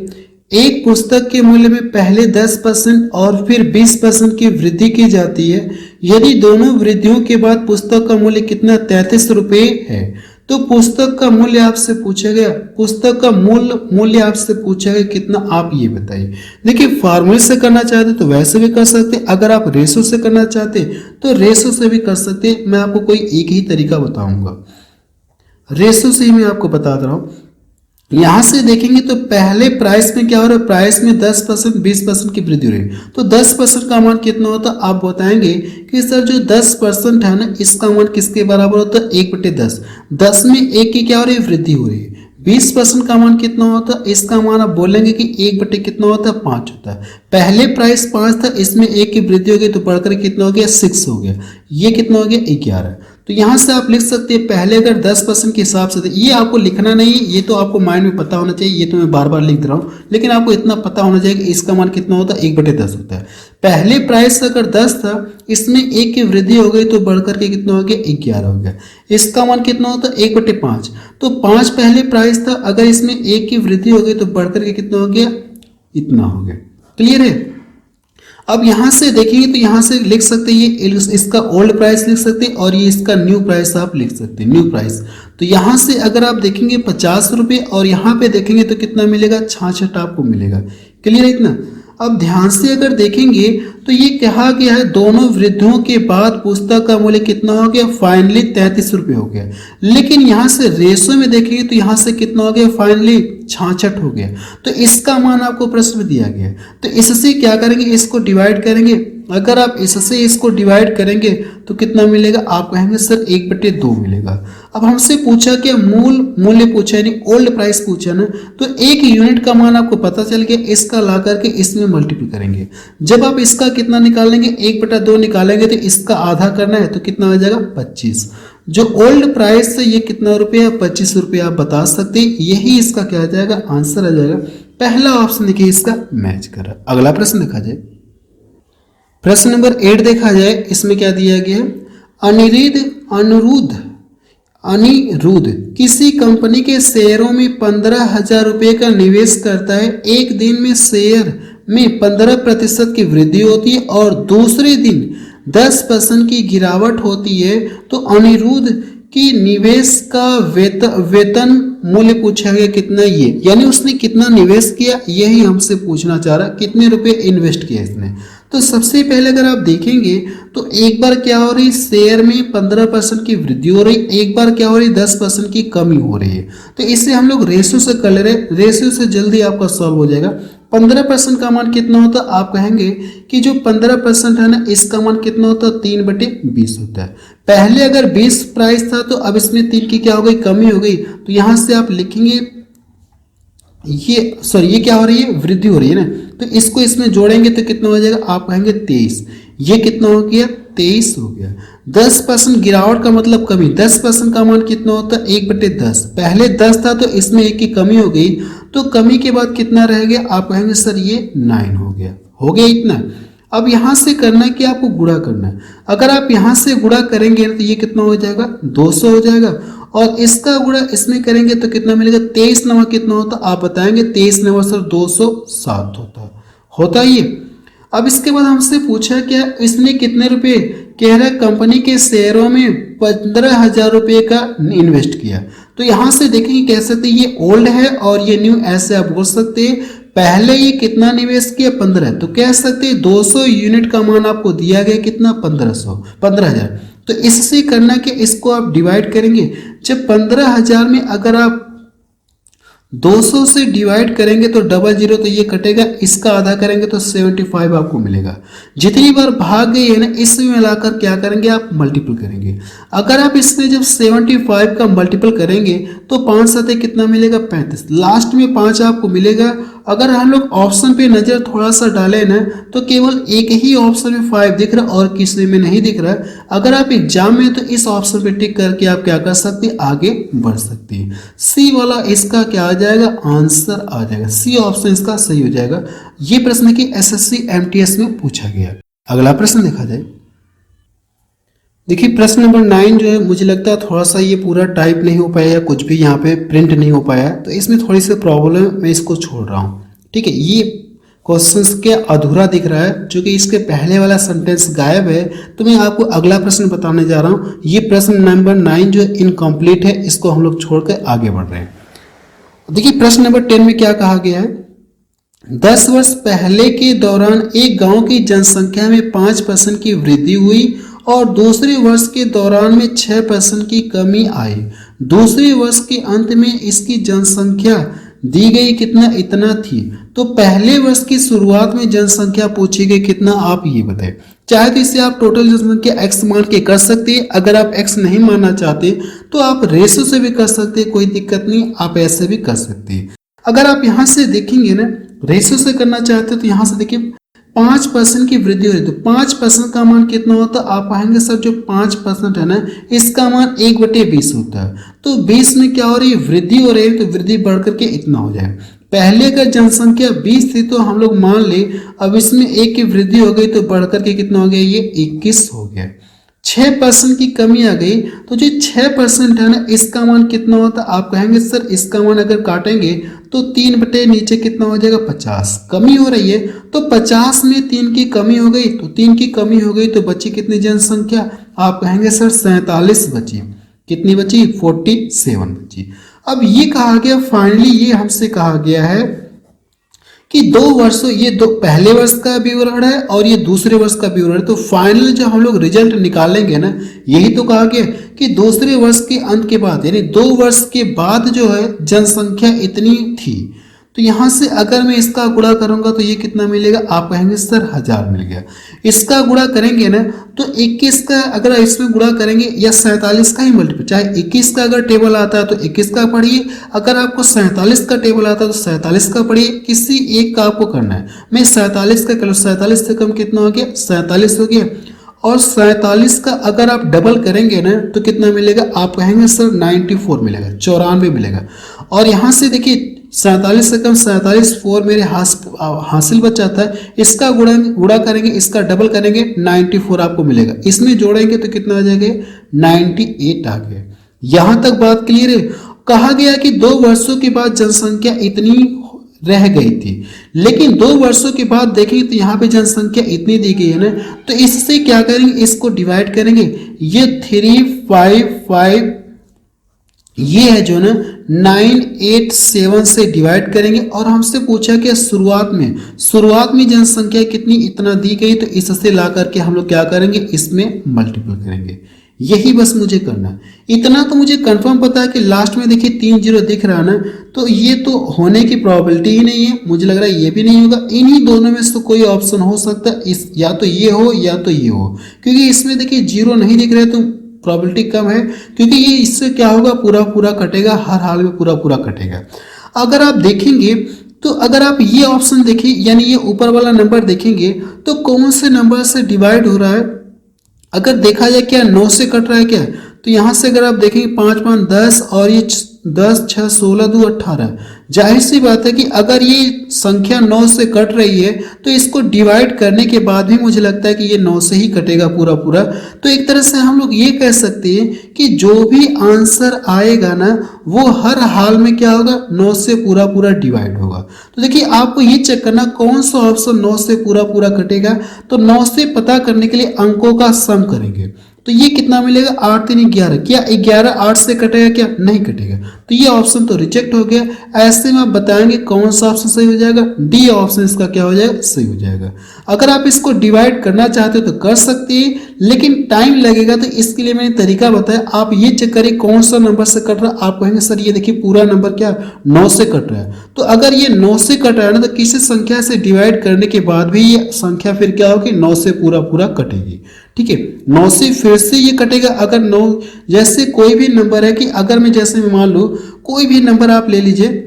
S1: एक पुस्तक के मूल्य में पहले 10% और फिर 20% की वृद्धि की जाती है। यदि दोनों वृद्धियों के बाद पुस्तक का मूल्य कितना? 33 रुपये है। तो पुस्तक का मूल्य आपसे पूछा गया, पुस्तक का मूल्य आपसे पूछा गया कितना, आप ये बताइए। देखिए फार्मूले से करना चाहते तो वैसे भी कर सकते, अगर आप रेशो से करना चाहते तो रेशो से भी कर सकते। मैं आपको कोई एक ही तरीका बताऊंगा, रेशो से ही मैं आपको बता रहा हूं। यहां से देखेंगे तो पहले प्राइस में क्या हो रहा है? प्राइस में 10% 20% की वृद्धि हो रही है, तो 10% का मान कितना होता है? आप बताएंगे कि सर जो 10% है ना, इसका मान किसके बराबर होता है? 1/10। 10 में 1 की क्या हो रही है? वृद्धि हो रही है। 20% का मान कितना होता है? इसका मान आप बोलेंगे कि 1 कितना होता है? 5 होता है। पहले प्राइस 5 था, इसमें 1 की वृद्धि हो गई तो बढ़कर कितना हो गया? 6 हो गया। ये कितना हो गया? 11। तो यहां से आप लिख सकते हैं पहले अगर 10% के हिसाब से, ये आपको लिखना नहीं है, ये तो आपको माइंड में पता होना चाहिए, ये तो मैं बार बार लिख रहा हूँ, लेकिन आपको इतना पता होना चाहिए कि इसका मान कितना होता है? 1/10 होता है। पहले प्राइस अगर 10 था, इसमें 1 की वृद्धि हो गई तो बढ़कर के कितना हो गया? 11 हो गया। इसका मान कितना होता है? 1/5। तो 5 पहले प्राइस था, अगर इसमें 1 की वृद्धि हो गई तो बढ़कर के कितना हो गया? इतना हो गया। क्लियर है? अब यहां से देखेंगे तो यहां से लिख सकते हैं, ये इसका ओल्ड प्राइस लिख सकते हैं और ये इसका न्यू प्राइस आप लिख सकते हैं, न्यू प्राइस। तो यहां से अगर आप देखेंगे 50 रुपये और यहां पे देखेंगे तो कितना मिलेगा? 66 आपको मिलेगा। क्लियर है इतना? अब ध्यान से अगर देखेंगे तो ये कहा गया है दोनों वृद्धियों के बाद पुस्तक का मूल्य कितना हो गया? फाइनली 33 रुपये हो गया। लेकिन यहाँ से रेशो में देखेंगे तो यहाँ से कितना हो गया? फाइनली 66 हो गया। तो इसका मान आपको प्रश्न में दिया गया, तो इससे क्या करेंगे? इसको डिवाइड करेंगे। अगर आप इससे इसको डिवाइड करेंगे तो कितना मिलेगा? आप कहेंगे सर 1/2 मिलेगा। अब हमसे पूछा क्या? मूल्य पूछा यानी ओल्ड प्राइस पूछा ना, तो 1 यूनिट का मान आपको पता चल गया, इसका ला करके इसमें मल्टीप्लाई करेंगे। जब आप इसका कितना निकालेंगे? 1/2 निकालेंगे तो इसका आधा करना है, तो कितना हो जाएगा? 25। जो ओल्ड प्राइस है ये कितना रुपये है? 25 रुपये आप बता सकते हैं। यही इसका क्या आ जाएगा? आंसर आ जाएगा। पहला ऑप्शन देखिए इसका मैच कर रहा है। अगला प्रश्न देखा जाए, प्रश्न नंबर 8 देखा जाए, इसमें क्या दिया गया है? अनिरुद्ध किसी कंपनी के शेयरों में 15,000 रुपये का निवेश करता है। एक दिन में शेयर में 15% की वृद्धि होती है और दूसरे दिन 10% की गिरावट होती है, तो अनिरुद्ध की निवेश का वेतन मूल्य पूछा गया कितना, ये यानी उसने कितना निवेश किया, यही हमसे पूछना चाह रहा, कितने रुपए इन्वेस्ट किया इसने। तो सबसे पहले अगर आप देखेंगे तो एक बार क्या हो रही, शेयर में 15% की वृद्धि हो रही, एक बार क्या हो रही, 10% की कमी हो रही है। तो इसे हम लोग रेशियो से कर ले रहे, रेशियो से जल्दी आपका सॉल्व हो जाएगा। 15% का मान कितना होता है, आप कहेंगे कि जो 15% है ना, इसका मान कितना होता है, 3/20 होता है। पहले अगर 20 प्राइस था तो अब इसमें 3 की क्या हो गई, कमी हो गई। तो यहां से आप लिखेंगे ये क्या हो रही है, वृद्धि हो रही है ना, तो इसको इसमें जोड़ेंगे तो कितना हो जाएगा, आप कहेंगे 23। ये कितना हो गया, 23 हो गया। 10% गिरावट का मतलब कमी, 10% का मान कितना होता है, 1/10। पहले 10 था तो इसमें 1 की कमी हो गई, तो कमी के बाद कितना रह गया, आप कहेंगे सर ये 9 हो गया। हो गया इतना। अब यहां से करना है कि आपको गुणा करना है। अगर आप यहां से गुणा करेंगे तो ये कितना हो जाएगा, 200 हो जाएगा, और इसका गुणा इसमें करेंगे तो कितना मिलेगा, 23 नवा कितना होता, आप बताएंगे। 23 नवा सर 207 होता ये। अब इसके बाद हमसे पूछा क्या, इसने कितने रुपए, कह रहा है कंपनी के शेयरों में 15,000 रुपये का इन्वेस्ट किया। तो यहां से देखेंगे कह सकते ये ओल्ड है और ये न्यू, ऐसे आप बोल सकते हैं। पहले ये कितना निवेश किया, 15, तो कह सकते हैं 200 यूनिट का मान आपको दिया गया, कितना, 15,000। तो इससे करना कि इसको आप डिवाइड करेंगे। जब 15,000 में अगर आप 200 से डिवाइड करेंगे तो 00, तो ये कटेगा, इसका आधा करेंगे तो 75 आपको मिलेगा। जितनी बार भाग गई है ना, इसमें मिलाकर क्या करेंगे, आप मल्टीपल करेंगे। अगर आप इसमें जब 75 का मल्टीपल करेंगे तो 5 साथे कितना मिलेगा, 35। लास्ट में 5 आपको मिलेगा। अगर हम लोग ऑप्शन पे नजर थोड़ा सा डालें ना, तो केवल एक ही ऑप्शन में 5 दिख रहा और किसी में नहीं दिख रहा। अगर आप एग्जाम में तो इस ऑप्शन पे टिक करके आप क्या कर सकते हैं, आगे बढ़ सकते हैं। सी वाला इसका क्या आ जाएगा, आंसर आ जाएगा। सी ऑप्शन इसका सही हो जाएगा। ये प्रश्न की एसएससी एमटीएस में पूछा गया। अगला प्रश्न देखा जाए। देखिए प्रश्न नंबर 9 जो है, मुझे लगता है थोड़ा सा ये पूरा टाइप नहीं हो पाया या कुछ भी यहाँ पे प्रिंट नहीं हो पाया, तो इसमें थोड़ी सी प्रॉब्लम है, मैं इसको छोड़ रहा हूँ। ठीक है, ये क्वेश्चंस के अधूरा दिख रहा है, क्योंकि इसके पहले वाला सेंटेंस गायब है। तो मैं आपको अगला प्रश्न बताने जा रहा हूँ। ये प्रश्न नंबर 9 जो है इनकम्प्लीट है, इसको हम लोग छोड़कर आगे बढ़ रहे हैं। देखिए प्रश्न नंबर 10 में क्या कहा गया है, 10 वर्ष पहले के दौरान एक गांव की जनसंख्या में 5% की वृद्धि हुई और दूसरे वर्ष के दौरान में 6% की कमी आई। दूसरे वर्ष के अंत में इसकी जनसंख्या दी गई कितना, इतना थी। तो पहले वर्ष की शुरुआत में जनसंख्या पूछी गई कितना, आप ये बताएं। चाहे तो इसे आप टोटल जनसंख्या x मान के कर सकते हैं। अगर आप x नहीं मानना चाहते तो आप रेशो से भी कर सकते हैं, कोई दिक्कत नहीं, आप ऐसे भी कर सकते हैं। अगर आप यहाँ से देखेंगे ना, रेशो से करना चाहते हो तो यहाँ से देखिए 5% की वृद्धि हो रही है। तो 5% का मान कितना होता है, आप कहेंगे सर जो 5% है ना, इसका मान 1/20 होता है। तो 20 में क्या हो रही है, वृद्धि हो रही है, तो वृद्धि बढ़ करके इतना हो जाएगा। पहले अगर जनसंख्या 20 थी तो हम लोग मान ले, अब इसमें 1 की वृद्धि हो गई तो बढ़ करके कितना हो गया, ये 21 हो गया। 6% की कमी आ गई, तो जो 6% है ना, इसका मान कितना होता है, आप कहेंगे सर इसका मान अगर काटेंगे तो 3 बटे नीचे कितना हो जाएगा, 50। कमी हो रही है तो 50 में 3 की कमी हो गई, तो 3 की कमी हो गई तो बची कितनी जनसंख्या, आप कहेंगे सर 47 बची। कितनी बची, 47 बची। अब ये कहा गया, फाइनली ये हमसे कहा गया है कि 2 वर्षों, ये दो पहले वर्ष का विवरण है और ये दूसरे वर्ष का विवरण है। तो फाइनल जो हम लोग रिजल्ट निकालेंगे ना, यही तो कहा गया कि दूसरे वर्ष के अंत के बाद, यानी 2 वर्ष के बाद जो है जनसंख्या इतनी थी। तो यहाँ से अगर मैं इसका गुणा करूंगा तो ये कितना मिलेगा, आप कहेंगे सर 1000 मिल गया। इसका गुणा करेंगे ना तो 21 का अगर इसमें गुणा करेंगे या 47 का ही मल्टीपल, चाहे 21 का अगर टेबल आता है तो 21 का पढ़िए, अगर आपको 47 का टेबल आता है तो 47 का पढ़िए, किसी एक का आपको करना है। मैं 47 का कर, 47 से कम कितना हो गया, 47 हो गया। और 47 का अगर आप डबल करेंगे ना तो कितना मिलेगा, आप कहेंगे सर 94 मिलेगा, 94 मिलेगा। और यहाँ से देखिए 47 से कम 47 4 मेरे हासिल बचा था, इसका गुणा करेंगे, इसका डबल करेंगे, 94 आपको मिलेगा। इसमें जोड़ेंगे तो कितना आ जाएगा, 98 आ गया। यहां तक बात क्लियर है। कहा गया कि 2 वर्षों के बाद जनसंख्या इतनी रह गई थी, लेकिन 2 वर्षों के बाद देखेंगे तो यहाँ पे जनसंख्या इतनी दी गई है ना, तो इससे क्या करेंगे, इसको डिवाइड करेंगे। ये 355 ये है जो ना 987 से डिवाइड करेंगे। और हमसे पूछा कि शुरुआत में जनसंख्या कितनी, इतना दी गई, तो इससे ला करके हम लोग क्या करेंगे, इसमें मल्टीपल करेंगे। यही बस मुझे करना है। इतना तो मुझे कंफर्म पता है कि लास्ट में देखिए 3 जीरो दिख रहा है ना, तो ये तो होने की प्रोबेबिलिटी ही नहीं है। मुझे लग रहा है ये भी नहीं होगा। इन्हीं दोनों में से तो कोई ऑप्शन हो सकता है, इस या तो ये हो या तो ये हो, क्योंकि इसमें देखिए जीरो नहीं दिख रहे तो प्रोबेबिलिटी कम है, क्योंकि ये इससे क्या होगा, पूरा पूरा कटेगा, हर हाल में पूरा पूरा कटेगा। अगर आप देखेंगे तो अगर आप ये ऑप्शन देखिए, यानी ये ऊपर वाला नंबर देखेंगे तो कौन से नंबर से डिवाइड हो रहा है। अगर देखा जाए क्या 9 से कट रहा है क्या, तो यहां से अगर आप देखेंगे 5 5 10 और ये 10 6 16 2 18, जाहिर सी बात है कि अगर ये संख्या 9 से कट रही है तो इसको डिवाइड करने के बाद भी मुझे लगता है कि ये 9 से ही कटेगा पूरा पूरा। तो एक तरह से हम लोग ये कह सकते हैं कि जो भी आंसर आएगा ना, वो हर हाल में क्या होगा, 9 से पूरा पूरा डिवाइड होगा। तो देखिए आपको ये चेक करना कौन सा ऑप्शन 9 से पूरा पूरा कटेगा। तो 9 से पता करने के लिए अंकों का सम करेंगे, तो ये कितना मिलेगा, 8 3 11। क्या 11 8 से कटेगा, क्या नहीं कटेगा, तो ये ऑप्शन तो रिजेक्ट हो गया। ऐसे में आप बताएंगे कौन सा ऑप्शन सही हो जाएगा, डी ऑप्शन इसका क्या हो जाएगा, सही हो जाएगा। अगर आप इसको डिवाइड करना चाहते हो तो कर सकते हैं, लेकिन टाइम लगेगा, तो इसके लिए मैंने तरीका बताया। आप ये चेक करिए कौन सा नंबर से कट रहा है। आप कहेंगे सर ये देखिए पूरा नंबर क्या 9 से कट रहा है, तो अगर ये 9 से कट रहा है ना, तो किसी संख्या से डिवाइड करने के बाद भी ये संख्या फिर क्या होगी, 9 से पूरा पूरा कटेगी। ठीक है, 9 से फिर से ये कटेगा। अगर 9 जैसे कोई भी नंबर है कि अगर मैं जैसे मैं मान लूँ कोई भी नंबर आप ले लीजिए,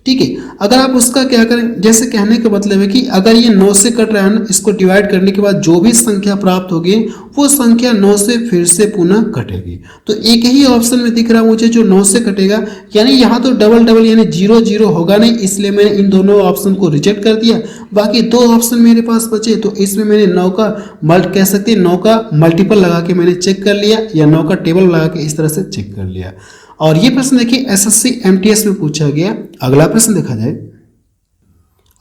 S1: ठीक है, अगर आप उसका क्या करें, जैसे कहने का मतलब है कि अगर ये 9 से कट रहा है ना, इसको डिवाइड करने के बाद जो भी संख्या प्राप्त होगी वो संख्या 9 से फिर से पुनः कटेगी। तो एक ही ऑप्शन में दिख रहा है मुझे जो 9 से कटेगा, यानी यहाँ तो डबल डबल यानी 0 0 होगा नहीं, इसलिए मैंने इन दोनों ऑप्शन को रिजेक्ट कर दिया। बाकी 2 ऑप्शन मेरे पास बचे, तो इसमें मैंने 9 का कह सकते हैं 9 का मल्टीपल लगा के मैंने चेक कर लिया, या 9 का टेबल लगा के इस तरह से चेक कर लिया। और ये प्रश्न देखिए एसएससी एमटीएस में पूछा गया। अगला प्रश्न देखा जाए,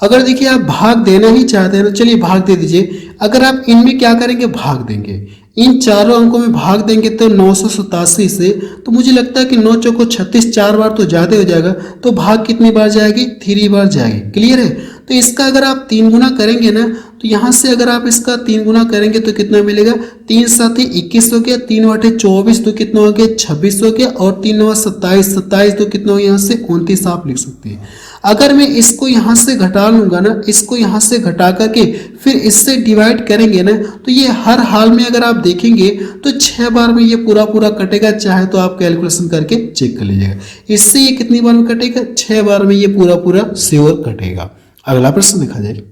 S1: अगर देखिए आप भाग देना ही चाहते हैं तो चलिए भाग दे दीजिए। अगर आप इनमें क्या करेंगे, भाग देंगे, इन चारों अंकों में भाग देंगे तो 987 से, तो मुझे लगता है कि 9 चौको 36, 4 बार तो ज़्यादा हो जाएगा, तो भाग कितनी बार जाएगी, 3 बार जाएगी। क्लियर है, तो इसका अगर आप 3 गुना करेंगे ना, तो यहाँ से अगर आप इसका 3 गुना करेंगे तो कितना मिलेगा, 3 7 21 हो गया, 3 8 24 तो कितना हो गया, 26 हो गया, और 3 9 27, 27 तो कितना हो गया, यहाँ से 29 आप लिख सकते हैं। अगर मैं इसको यहाँ से घटा लूंगा ना, इसको यहाँ से घटा करके फिर इससे डिवाइड करेंगे ना, तो ये हर हाल में अगर आप देखेंगे तो 6 बार में ये पूरा पूरा कटेगा। चाहे तो आप कैलकुलेशन करके चेक कर लीजिएगा, इससे ये कितनी बार में कटेगा, 6 बार में ये पूरा पूरा श्योर कटेगा। अगला प्रश्न देखा जाए,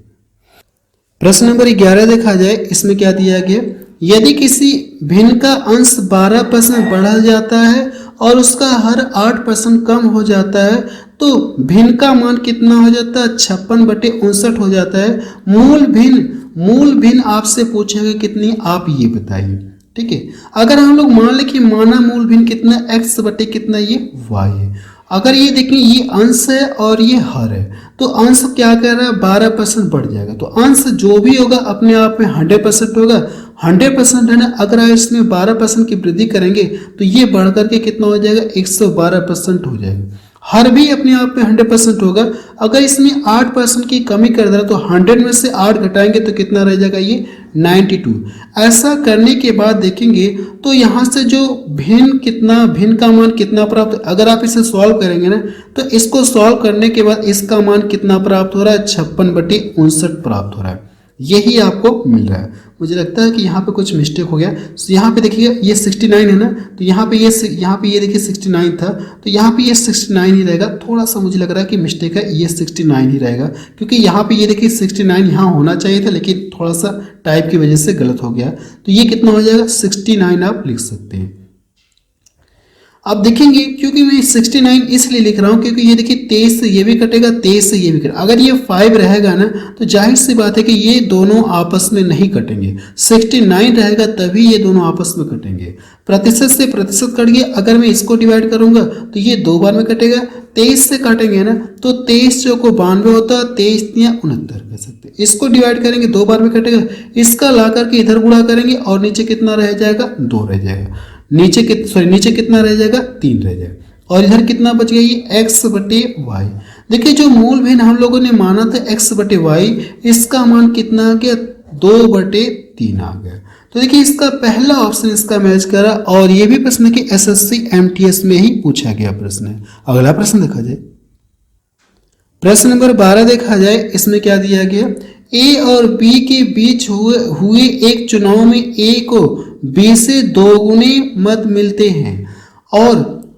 S1: प्रश्न नंबर 11 देखा जाए। इसमें क्या दिया गया, यदि किसी भिन्न का अंश 12% बढ़ा जाता है और उसका हर 8% कम हो जाता है, तो भिन्न का मान कितना हो जाता है, 56/59 हो जाता है। मूल भिन्न आपसे पूछेगा कितनी, आप ये बताइए। ठीक है, अगर हम लोग मान लें कि माना मूल भिन्न कितना, x बटे कितना, ये y है। अगर ये देखें ये अंश है और ये हर है, तो अंश क्या कर रहा है, 12% बढ़ जाएगा। तो अंश जो भी होगा अपने आप में 100% होगा, 100% है ना। अगर आप इसमें 12% की वृद्धि करेंगे तो ये बढ़ करके कितना हो जाएगा, 112% हो जाएगा। हर भी अपने आप में 100% होगा। अगर इसमें 8% की कमी कर दे रहा तो 100 में से 8 घटाएंगे तो कितना रह जाएगा, ये 92। ऐसा करने के बाद देखेंगे तो यहाँ से जो भिन्न का मान कितना प्राप्त, अगर आप इसे सॉल्व करेंगे ना, तो इसको सॉल्व करने के बाद इसका मान कितना प्राप्त हो रहा है, 56/59 प्राप्त हो रहा है। यही आपको मिल रहा है। मुझे लगता है कि यहाँ पे कुछ मिस्टेक हो गया। यहाँ पे देखिएगा ये 69 है ना, तो यहाँ पे ये देखिए 69 था, तो यहाँ पे ये 69 ही रहेगा। थोड़ा सा मुझे लग रहा है कि मिस्टेक है, ये 69 ही रहेगा, क्योंकि यहाँ पे ये देखिए 69 यहाँ होना चाहिए था, लेकिन थोड़ा सा टाइप की वजह से गलत हो गया। तो ये कितना हो जाएगा, 69 आप लिख सकते हैं। आप देखेंगे क्योंकि मैं 69 इसलिए लिख रहा हूँ क्योंकि ये देखिए 23 से ये भी कटेगा, 23 से ये भी कटेगा। अगर ये 5 रहेगा ना तो जाहिर सी बात है कि ये दोनों आपस में नहीं कटेंगे। 69 रहेगा तभी ये दोनों आपस में कटेंगे। प्रतिशत से प्रतिशत कट गया, अगर मैं इसको डिवाइड करूंगा तो ये 2 बार में कटेगा। 23 से काटेंगे ना तो 23 चौको 92 होता है, 23 तियां 69 कह सकते हैं। इसको डिवाइड करेंगे 2 बार में कटेगा, इसका ला करके इधर गुणा करेंगे और नीचे कितना रह जाएगा, 2 रह जाएगा। नीचे कितना रह जाएगा, 3 रह जाएगा। और इधर कितना बच गया, ये x बटे वाई। देखिए जो मूल भिन्न हम लोगों ने माना था x बटे वाई, इसका मान कितना आ गया, 2 बटे 3 आ गया। तो देखिए इसका पहला ऑप्शन इसका मैच करा। और ये भी प्रश्न कि एसएससी एमटीएस में ही पूछा गया प्रश्न है। अगला प्रश्न देखा जाए, प्रश्न नंबर 12 देखा जाए। इसमें क्या दिया गया, ए और बी के बीच हुए एक चुनाव में ए को बी से 2 गुने मत मिलते हैं और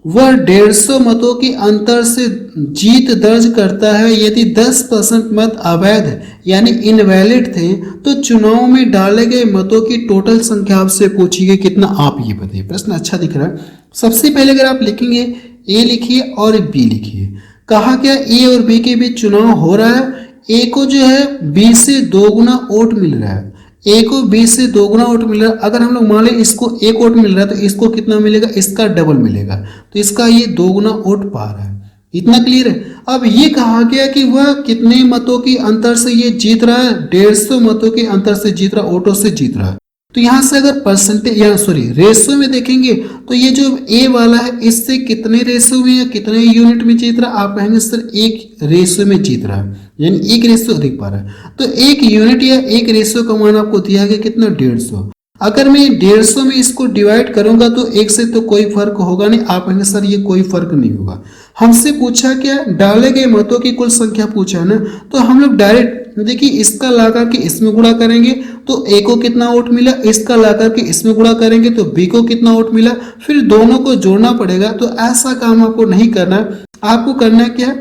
S1: वह 150 मतों के अंतर से जीत दर्ज करता है। यदि 10% मत अवैध यानी इनवैलिड थे तो चुनाव में डाले गए मतों की टोटल संख्या आपसे पूछी गई कितना, आप ये बताइए। प्रश्न अच्छा दिख रहा है। सबसे पहले अगर आप लिखेंगे ए लिखिए और बी लिखिए। कहा क्या, ए और बी के बीच चुनाव हो रहा है। ए को जो है बी से 2 गुना वोट मिल रहा है, ए को बी से 2 गुना वोट मिल रहा है। अगर हम लोग मान लें इसको 1 वोट मिल रहा है तो इसको कितना मिलेगा, इसका डबल मिलेगा। तो इसका ये 2 गुना वोट पा रहा है। इतना क्लियर है। अब ये कहा गया कि वह कितने मतों के अंतर से ये जीत रहा है, 150 मतों के अंतर से जीत रहा, वोटों से जीत रहा है। तो यहां से अगर परसेंटेज या रेशो में देखेंगे तो ये जो ए वाला है इससे कितने रेशो में या कितने यूनिट में जीत रहा है, आप कहेंगे सर 1 रेशो में जीत रहा है, यानी 1 रेशो अधिक पा रहा है। तो 1 यूनिट या 1 रेशो का मान आपको दिया गया कितना, 150। अगर मैं 150 में इसको डिवाइड करूंगा तो 1 से तो कोई फर्क होगा नहीं, आप कहेंगे सर ये कोई फर्क नहीं होगा। हमसे पूछा क्या, डाले गए मतों की कुल संख्या पूछा ना, तो हम लोग डायरेक्ट देखिए इसका ला करके इसमें गुणा करेंगे तो ए को कितना वोट मिला, इसका ला करके इसमें गुणा करेंगे तो बी को कितना वोट मिला, फिर दोनों को जोड़ना पड़ेगा। तो ऐसा काम आपको नहीं करना, आपको करना क्या,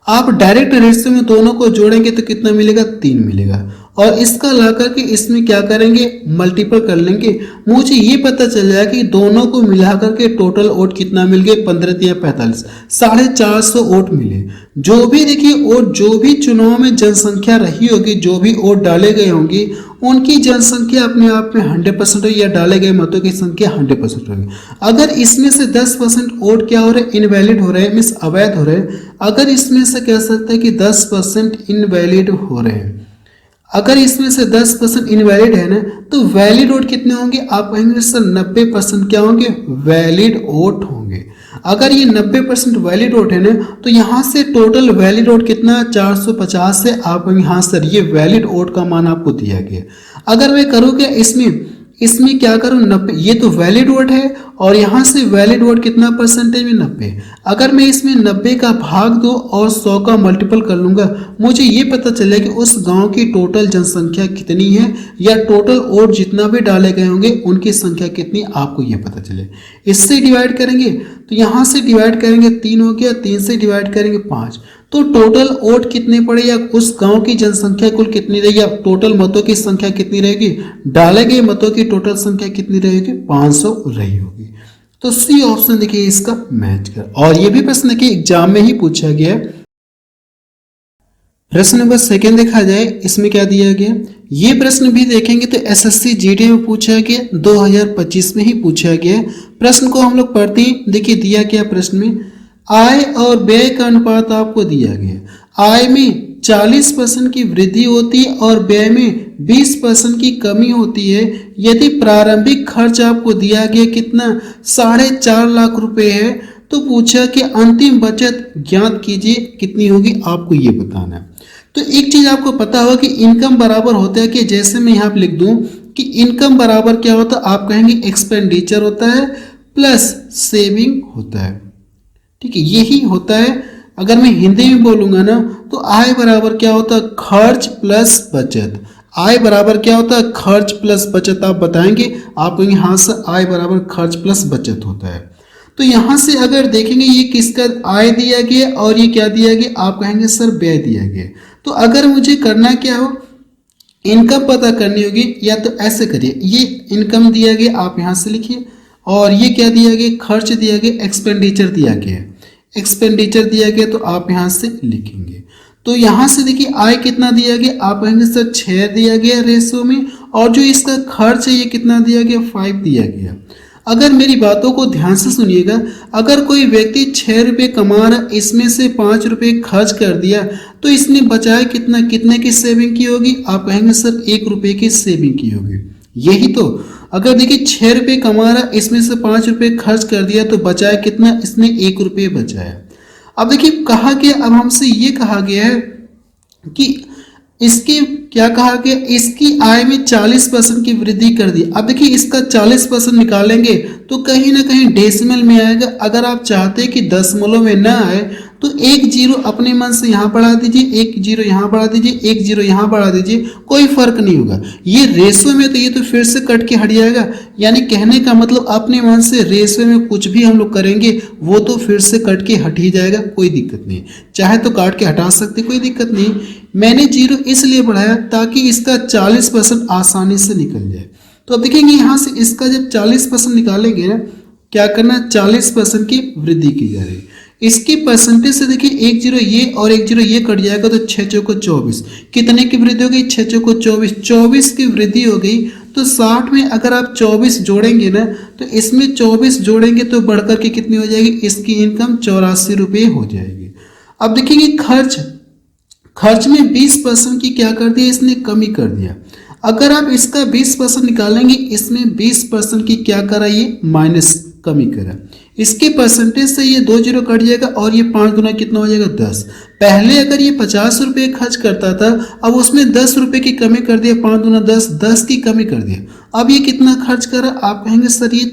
S1: आप डायरेक्ट रेशियो में दोनों को जोड़ेंगे तो कितना मिलेगा, 3 मिलेगा। और इसका ला करके इसमें क्या करेंगे, मल्टीपल कर लेंगे। मुझे ये पता चल जाएगा कि दोनों को मिला करके टोटल वोट कितना मिल गए, 15 या 45, 450 वोट मिले। जो भी देखिए वोट, जो भी चुनाव में जनसंख्या रही होगी, जो भी वोट डाले गए होंगे उनकी जनसंख्या अपने आप में 100% होगी या डाले गए मतों की संख्या 100% होगी। अगर इसमें से 10% वोट क्या हो रहे हैं, इनवैलिड हो रहे हैं, मीन्स अवैध हो रहे हैं। अगर इसमें से कह सकते हैं कि 10% इनवैलिड हो रहे हैं, अगर इसमें से 10% इनवैलिड है ना, तो वैलिड वोट कितने होंगे, आप कहेंगे सर 90% क्या होंगे, वैलिड वोट होंगे। अगर ये 90% वैलिड वोट है ना, तो यहाँ से टोटल वैलिड वोट कितना है, 450 से। आप कहेंगे हाँ सर ये वैलिड वोट का मान आपको दिया गया। अगर मैं करूँ क्या, इसमें क्या करूँ, 90, ये तो वैलिड वोट है और यहाँ से वैलिड वोट कितना परसेंटेज में, 90। अगर मैं इसमें 90 का भाग दो और 100 का मल्टीपल कर लूंगा, मुझे ये पता चले कि उस गांव की टोटल जनसंख्या कितनी है या टोटल वोट जितना भी डाले गए होंगे उनकी संख्या कितनी, आपको ये पता चले। इससे डिवाइड करेंगे तो यहाँ से डिवाइड करेंगे 3 हो गया, 3 से डिवाइड करेंगे 5, तो टोटल वोट कितने पड़े या उस गांव की जनसंख्या कुल कितनी रहेगी या टोटल मतों की संख्या कितनी रहेगी, डाले गए मतों की टोटल संख्या कितनी रहेगी, 500 रही होगी। तो सी ऑप्शन देखिए इसका मैच कर। और ये भी प्रश्न देखिए एग्जाम में ही पूछा गया। प्रश्न नंबर 2 देखा जाए, इसमें क्या दिया गया, ये प्रश्न भी देखेंगे तो एसएससी जीडी में पूछा गया, 2025 में ही पूछा गया। प्रश्न को हम लोग पढ़ते हैं। देखिए दिया क्या प्रश्न में, आय और व्यय का अनुपात आपको दिया गया। आय में 40% की वृद्धि होती है और व्यय में 20% की कमी होती है। यदि प्रारंभिक खर्च आपको दिया गया कितना, 4.5 लाख रुपए है, तो पूछा कि अंतिम बचत ज्ञात कीजिए कितनी होगी, आपको ये बताना है। तो एक चीज आपको पता होगा कि इनकम बराबर होता है कि जैसे मैं यहाँ पे लिख दूं कि इनकम बराबर क्या होता है, आप कहेंगे एक्सपेंडिचर होता है प्लस सेविंग होता है। ठीक है, यही होता है। अगर मैं हिंदी में बोलूंगा ना तो आय बराबर क्या होता है, खर्च प्लस बचत। आय बराबर क्या होता है, खर्च प्लस बचत। आप बताएंगे, आप कहेंगे हाँ सर आय बराबर खर्च प्लस बचत होता है। तो यहां से अगर देखेंगे ये किसका आय दिया गया और ये क्या दिया गया, आप कहेंगे सर व्यय दिया गया। तो अगर मुझे करना क्या हो, इनकम पता करनी होगी, या तो ऐसे करिए, ये इनकम दिया गया आप यहां से लिखिए और ये क्या दिया गया, खर्च दिया गया, एक्सपेंडिचर दिया गया है, एक्सपेंडिचर दिया गया तो आप यहाँ से लिखेंगे। तो यहाँ से देखिए आय कितना दिया गया, आप कहेंगे सर 6 दिया गया रेशो में, और जो इसका खर्च है ये कितना दिया गया, 5 दिया गया। अगर मेरी बातों को ध्यान से सुनिएगा, अगर कोई व्यक्ति 6 रुपये कमा रहा, इसमें से 5 रुपये खर्च कर दिया, तो इसने बचाए कितना, कितने की सेविंग की होगी, आप कहेंगे सर 1 रुपये की सेविंग की होगी। यही तो, अगर देखिए 6 रुपये कमा रहा, इसमें से 5 रुपये खर्च कर दिया तो बचाया कितना, इसने 1 रुपये बचाया। अब देखिए कहा गया, अब हमसे ये कहा गया है कि इसकी क्या कहा गया, इसकी आय में 40% की वृद्धि कर दी। अब देखिए इसका 40% निकालेंगे तो कहीं ना कहीं डेसिमल में आएगा। अगर आप चाहते हैं कि दशमलव में ना आए तो 1 जीरो अपने मन से यहाँ बढ़ा दीजिए, 1 जीरो यहाँ बढ़ा दीजिए, 1 जीरो यहाँ बढ़ा दीजिए, कोई फर्क नहीं होगा। ये रेशो में तो ये तो फिर से कट के हट जाएगा। यानी कहने का मतलब अपने मन से रेशो में कुछ भी हम लोग करेंगे वो तो फिर से कट के हट ही जाएगा, कोई दिक्कत नहीं। चाहे तो काट के हटा सकते, कोई दिक्कत नहीं। मैंने जीरो इसलिए बढ़ाया ताकि इसका 40% आसानी से निकल जाए। तो अब देखेंगे यहाँ से इसका जब 40% निकालेंगे ना, क्या करना, 40% की वृद्धि की जा रही है। इसकी परसेंटेज से देखिए 1 जीरो ये और 1 जीरो ये कट जाएगा तो 6 चौको 24, कितने की वृद्धि हो गई, 6 चौको 24, 24 की वृद्धि हो गई। तो 60 में अगर आप 24 जोड़ेंगे ना, तो इसमें 24 जोड़ेंगे तो बढ़कर के कितनी हो जाएगी, इसकी इनकम 84 रुपये हो जाएगी। अब देखेंगे खर्च में 20% की क्या कर दिया, इसने कमी कर दिया। अगर आप इसका 20% निकालेंगे, इसमें 20% की क्या करा, ये माइनस कमी करा। इसके परसेंटेज से ये 2 जीरो कट जाएगा और ये 5 गुना कितना हो जाएगा, 10। पहले अगर ये 50 रुपये खर्च करता था, अब उसमें 10 रुपये की कमी कर दिया, 5 गुना 10, 10 की कमी कर दिया। अब ये कितना खर्च करा, आप कहेंगे सर ये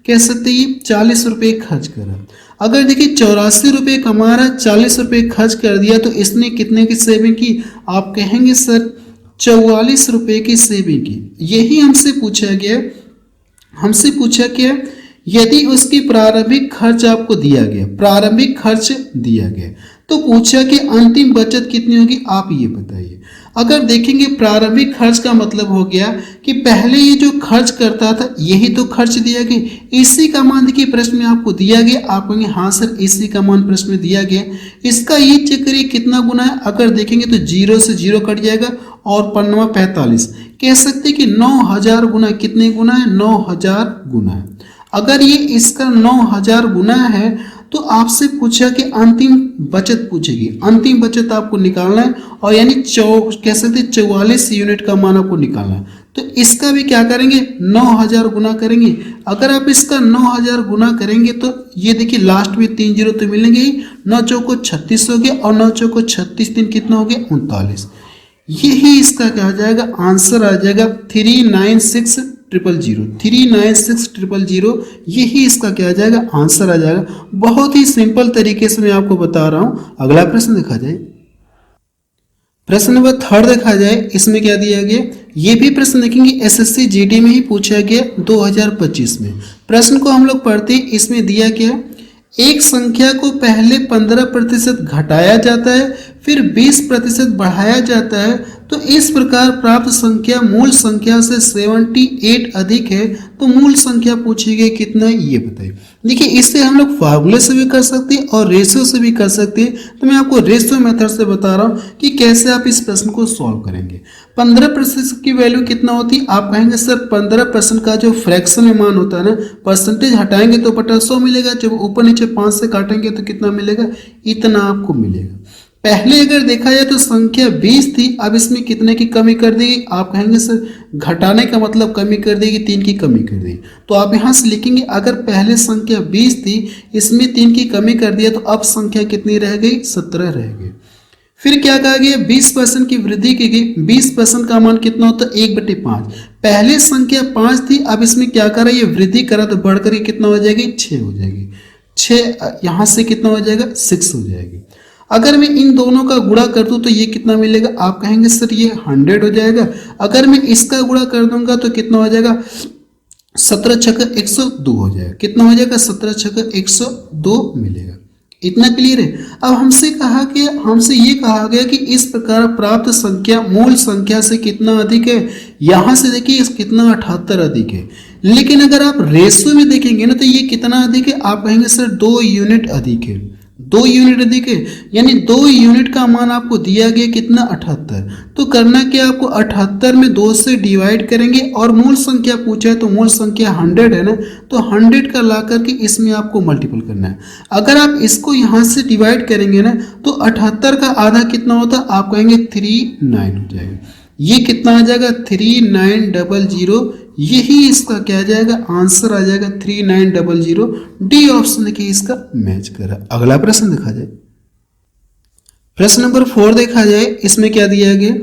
S1: कह सकते हैं ये 40 रुपये खर्च करा। अगर देखिए 84 रुपये कमा रहा, 40 रुपये खर्च कर दिया तो इसने कितने की सेविंग की, आप कहेंगे सर 44 रुपये की सेविंग की। यही हमसे पूछा गया यदि उसकी प्रारंभिक खर्च आपको दिया गया, प्रारंभिक खर्च दिया गया तो पूछा कि अंतिम बचत कितनी होगी, आप ये बताइए। अगर देखेंगे प्रारंभिक खर्च का मतलब हो गया कि पहले ये जो खर्च करता था यही तो खर्च दिया गया। इसी का मान देखिए प्रश्न में आपको दिया गया, आप कहेंगे हाँ सर इसी का मान प्रश्न में दिया गया। इसका ये चेक करिए कितना गुना है, अगर देखेंगे तो 0 से 0 कट जाएगा और 45 कह सकते कि 9000 गुना, कितने गुना है, 9000 गुना है। अगर ये इसका 9000 गुना है तो आपसे पूछा कि अंतिम बचत पूछेगी, अंतिम बचत आपको निकालना है और यानी कह सकते 44 यूनिट का मान आपको निकालना है। तो इसका भी क्या करेंगे, 9000 गुना करेंगे। अगर आप इसका 9000 गुना करेंगे तो ये देखिए लास्ट में 3 जीरो तो मिलेंगे ही, 9 चौको 36 हो गया और 9 चौको 36 दिन कितना हो गया, 39। यही इसका क्या आ जाएगा, आंसर आ जाएगा 396000, 396000। यही इसका क्या आ जाएगा, आंसर आ जाएगा। बहुत ही सिंपल तरीके से मैं आपको बता रहा हूं। अगला प्रश्न देखा जाए, प्रश्न नंबर 3 देखा जाए, इसमें क्या दिया गया, ये भी प्रश्न देखेंगे एसएससी जीडी में ही पूछा गया 2025 में। प्रश्न को हम लोग पढ़ते, इसमें दिया गया एक संख्या को पहले 15% घटाया जाता है फिर 20% बढ़ाया जाता है, तो इस प्रकार प्राप्त संख्या मूल संख्या से 78 अधिक है, तो मूल संख्या पूछी गई कितना है, ये बताइए। देखिए इसे हम लोग फार्मूले से भी कर सकते हैं और रेशियो से भी कर सकते हैं। तो मैं आपको रेशियो मेथड से बता रहा हूँ कि कैसे आप इस प्रश्न को सॉल्व करेंगे। 15% की वैल्यू कितना होती है, आप कहेंगे सर 15% का जो फ्रैक्शन में मान होता है ना, परसेंटेज हटाएंगे तो बटा 100 मिलेगा, जब ऊपर नीचे 5 से काटेंगे तो कितना मिलेगा, इतना आपको मिलेगा। पहले अगर देखा जाए तो संख्या 20 थी, अब इसमें कितने की कमी कर देगी, आप कहेंगे सर घटाने का मतलब कमी कर देगी, 3 की कमी कर देगी। तो आप यहाँ से लिखेंगे अगर पहले संख्या 20 थी, इसमें 3 की कमी कर दिया तो अब संख्या कितनी रह गई, 17 रह गई। फिर क्या कहा गया, 20% की वृद्धि की गई। 20% का मान कितना होता है, 1/5। पहले संख्या 5 थी, अब इसमें क्या करा, ये वृद्धि करा तो बढ़ कर कितना हो जाएगी, 6 हो जाएगी। 6 यहाँ से कितना हो जाएगा, 6 हो जाएगी। अगर मैं इन दोनों का गुणा कर दूं तो ये कितना मिलेगा, आप कहेंगे सर ये 100 हो जाएगा। अगर मैं इसका गुणा कर दूंगा तो कितना हो जाएगा, 17 छक्का 102 हो जाएगा। कितना हो जाएगा, 17 छक्का 102 मिलेगा। इतना क्लियर है। अब हमसे ये कहा गया कि इस प्रकार प्राप्त संख्या मूल संख्या से कितना अधिक है। यहां से देखिए कितना 78 अधिक है। लेकिन अगर आप रेशियो में देखेंगे ना तो ये कितना अधिक है, आप कहेंगे सर 2 यूनिट अधिक है, 2 यूनिट अधिक है, यानी 2 यूनिट का मान आपको दिया गया कितना 78। तो करना क्या, आपको 78 में 2 से डिवाइड करेंगे और मूल संख्या पूछा है तो मूल संख्या 100 है ना, तो 100 का ला करके इसमें आपको मल्टीपल करना है। अगर आप इसको यहाँ से डिवाइड करेंगे ना तो 78 का आधा कितना होता है, आप कहेंगे 39 हो जाएगा। ये कितना आ जाएगा 3900, यही इसका क्या आ जाएगा आंसर आ जाएगा 3900। डी ऑप्शन देखिए इसका मैच कर रहा है। अगला प्रश्न देखा जाए, प्रश्न नंबर 4 देखा जाए, इसमें क्या दिया गया,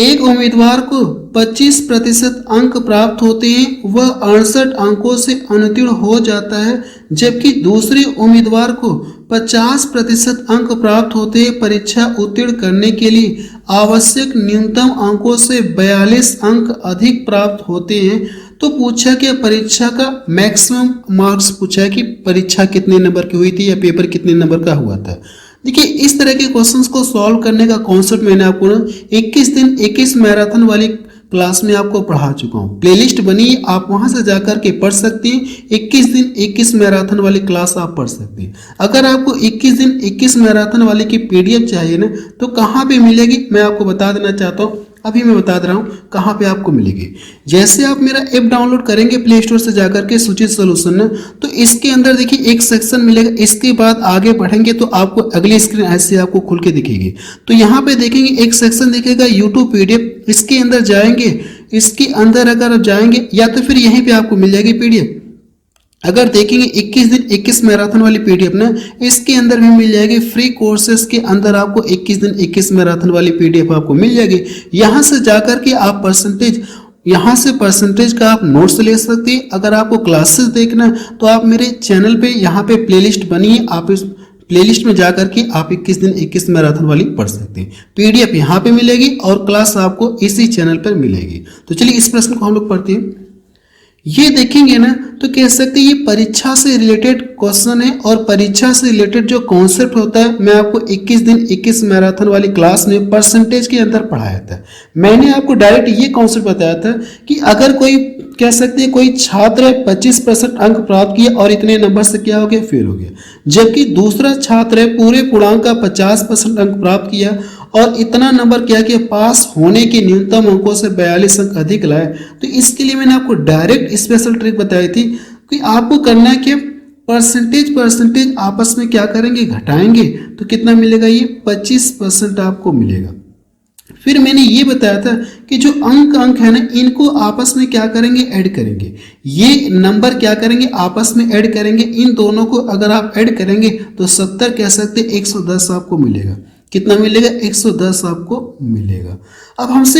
S1: एक उम्मीदवार को 25% अंक प्राप्त होते हैं, वह 68 अंकों से अनुत्तीर्ण हो जाता है, जबकि दूसरे उम्मीदवार को 50% अंक प्राप्त होते हैं। परीक्षा उत्तीर्ण करने के लिए आवश्यक न्यूनतम अंकों से 42 अंक अधिक प्राप्त होते हैं। तो पूछा कि परीक्षा का मैक्सिमम मार्क्स पूछा है कि परीक्षा कितने नंबर की हुई थी या पेपर कितने नंबर का हुआ था। देखिए इस तरह के क्वेश्चंस को सॉल्व करने का कॉन्सेप्ट मैंने आपको 21 दिन 21 मैराथन वाली क्लास में आपको पढ़ा चुका हूँ। प्लेलिस्ट बनी, आप वहां से जाकर के पढ़ सकते हैं। 21 दिन 21 मैराथन वाली क्लास आप पढ़ सकते हैं। अगर आपको 21 दिन 21 मैराथन वाली की पीडीएफ चाहिए ना तो कहाँ पे मिलेगी, मैं आपको बता देना चाहता हूँ। अभी मैं बता दे रहा हूँ कहाँ पे आपको मिलेगी। जैसे आप मेरा ऐप डाउनलोड करेंगे प्ले स्टोर से जाकर के सूचित सॉल्यूशन ना, तो इसके अंदर देखिए एक सेक्शन मिलेगा। इसके बाद आगे बढ़ेंगे तो आपको अगली स्क्रीन ऐसे आपको खुल के दिखेगी। तो यहाँ पे देखेंगे एक सेक्शन दिखेगा यूट्यूब पीडीएफ, इसके अंदर जाएंगे। इसके अंदर अगर आप जाएंगे या तो फिर यहीं पे आपको मिल जाएगी पीडीएफ। अगर देखेंगे 21 दिन 21 मैराथन वाली पीडीएफ ना, इसके अंदर भी मिल जाएगी। फ्री कोर्सेज के अंदर आपको 21 दिन 21 मैराथन वाली पीडीएफ आपको मिल जाएगी। यहाँ से जाकर के आप परसेंटेज का आप नोट्स ले सकते हैं। अगर आपको क्लासेस देखना तो आप मेरे चैनल पे यहाँ पे प्लेलिस्ट बनी है, आप इस प्लेलिस्ट में जाकर के आप 21 दिन 21 मैराथन वाली पढ़ सकते हैं। पीडीएफ यहाँ पे मिलेगी और क्लास आपको इसी चैनल पर मिलेगी। तो चलिए इस प्रश्न को हम लोग पढ़ते हैं। ये देखेंगे ना तो कह सकते हैं ये परीक्षा से रिलेटेड क्वेश्चन है और परीक्षा से रिलेटेड जो कॉन्सेप्ट होता है मैं आपको 21 दिन 21 मैराथन वाली क्लास में परसेंटेज के अंदर पढ़ाया था। मैंने आपको डायरेक्ट ये कॉन्सेप्ट बताया था कि अगर कोई कह सकते हैं कोई छात्र 25% अंक प्राप्त किया और इतने नंबर से क्या हो गया फेल हो गया, जबकि दूसरा छात्र पूरे पूर्णांक का 50% अंक प्राप्त किया और इतना नंबर क्या किया पास होने के न्यूनतम अंकों से 42 अंक अधिक लाए। तो इसके लिए मैंने आपको डायरेक्ट स्पेशल ट्रिक बताई थी कि आपको करना है कि परसेंटेज आपस में क्या करेंगे घटाएंगे तो कितना मिलेगा, ये 25% आपको मिलेगा। फिर मैंने ये बताया था कि जो अंक है ना इनको आपस में क्या करेंगे ऐड करेंगे। ये नंबर क्या करेंगे आपस में ऐड करेंगे। इन दोनों को अगर आप ऐड करेंगे तो 70 कह सकते 110 आपको मिलेगा। कितना मिलेगा 110 आपको मिलेगा। अब हमसे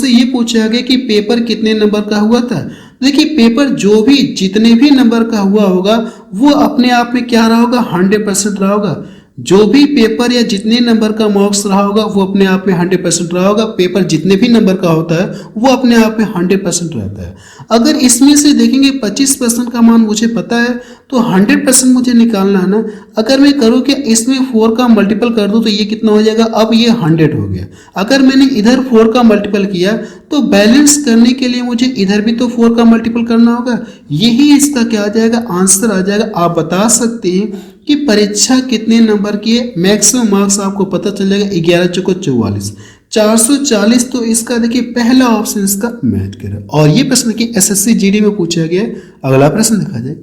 S1: ये पूछा गया कि पेपर कितने नंबर का हुआ था। देखिए पेपर जो भी जितने भी नंबर का हुआ होगा वो अपने आप में क्या रहा होगा 100% रहा होगा। जो भी पेपर या जितने नंबर का मार्क्स रहा होगा वो अपने आप में 100% रहा होगा। पेपर जितने भी नंबर का होता है वो अपने आप में 100% रहता है। अगर इसमें से देखेंगे 25% का मान मुझे पता है तो 100% मुझे निकालना है ना। अगर मैं करूँ कि इसमें 4 का मल्टीपल कर दूँ तो ये कितना हो जाएगा, अब ये 100 हो गया। अगर मैंने इधर 4 का मल्टीपल किया तो बैलेंस करने के लिए मुझे इधर भी तो 4 का मल्टीपल करना होगा। यही इसका क्या आ जाएगा आंसर आ जाएगा। आप बता सकते हैं कि परीक्षा कितने नंबर की है, मैक्सिमम मार्क्स आपको पता चल जाएगा 11 चौको 44 440। तो इसका देखिए पहला ऑप्शन इसका मैच करे। और ये प्रश्न की एसएससी जीडी में पूछा गया है। अगला प्रश्न देखा जाए,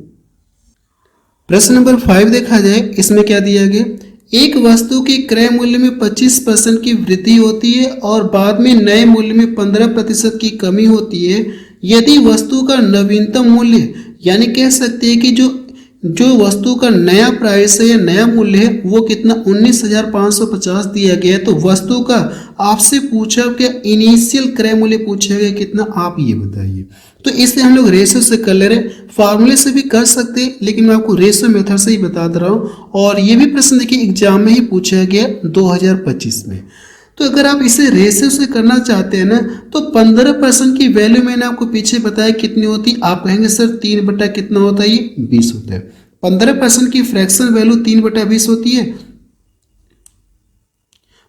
S1: प्रश्न नंबर 5 देखा जाए। इसमें क्या दिया गया, एक वस्तु के क्रय मूल्य में 25% की वृद्धि होती है और बाद में नए मूल्य में 15% की कमी होती है। यदि वस्तु का नवीनतम मूल्य यानी कह सकते हैं कि जो वस्तु का नया प्राइस है या नया मूल्य है वो कितना 19,550 दिया गया है, तो वस्तु का आपसे पूछा क्या इनिशियल क्रय मूल्य पूछा गया कितना, आप ये बताइए। तो इसलिए हम लोग रेशो से कर ले रहे हैं, फार्मूले से भी कर सकते हैं लेकिन मैं आपको रेशो मेथड से ही बता दे रहा हूँ। और ये भी प्रश्न देखिए एग्जाम में ही पूछा गया 2025 में। तो अगर आप इसे रेशियो से करना चाहते हैं ना तो 15% की वैल्यू मैंने आपको पीछे बताया कितनी होती, आप कहेंगे सर 3 बटा कितना होता है, ये 20 होता है। 15% की फ्रैक्शन वैल्यू 3/20 होती है।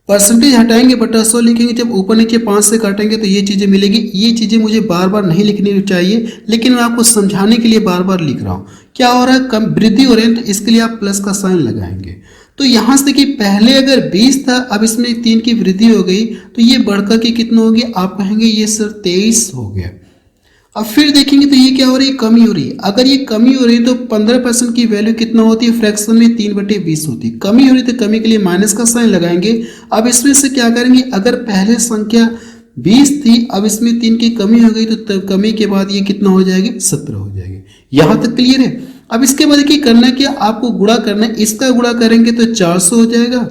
S1: परसेंटेज हटाएंगे बटा 100 लिखेंगे, जब ऊपर नीचे 5 से काटेंगे तो ये चीज़ें मिलेगी। ये चीज़ें मुझे बार बार नहीं लिखनी चाहिए, लेकिन मैं आपको समझाने के लिए बार बार लिख रहा हूँ। क्या हो रहा है, कम वृद्धि हो रही है, तो इसके लिए आप प्लस का साइन लगाएंगे। तो यहाँ से देखिए पहले अगर 20 था, अब इसमें 3 की वृद्धि हो गई, तो ये बढ़कर के कितना हो गया, आप कहेंगे ये सर 23 हो गया। अब फिर देखेंगे तो ये क्या हो रही है, कमी हो रही है। अगर ये कमी हो रही है तो 15% की वैल्यू कितना होती है, फ्रैक्शन में 3/20 होती है। कमी हो रही है तो कमी के लिए माइनस का साइन लगाएंगे। अब इसमें से क्या करेंगे, अगर पहले संख्या 20 थी, अब इसमें 3 की कमी हो गई, तो कमी के बाद ये कितना हो जाएगी, 17 हो जाएगी। यहाँ तक क्लियर है। अब इसके बाद देखिए करना क्या, आपको गुणा करना है। इसका गुणा करेंगे तो 400 हो जाएगा,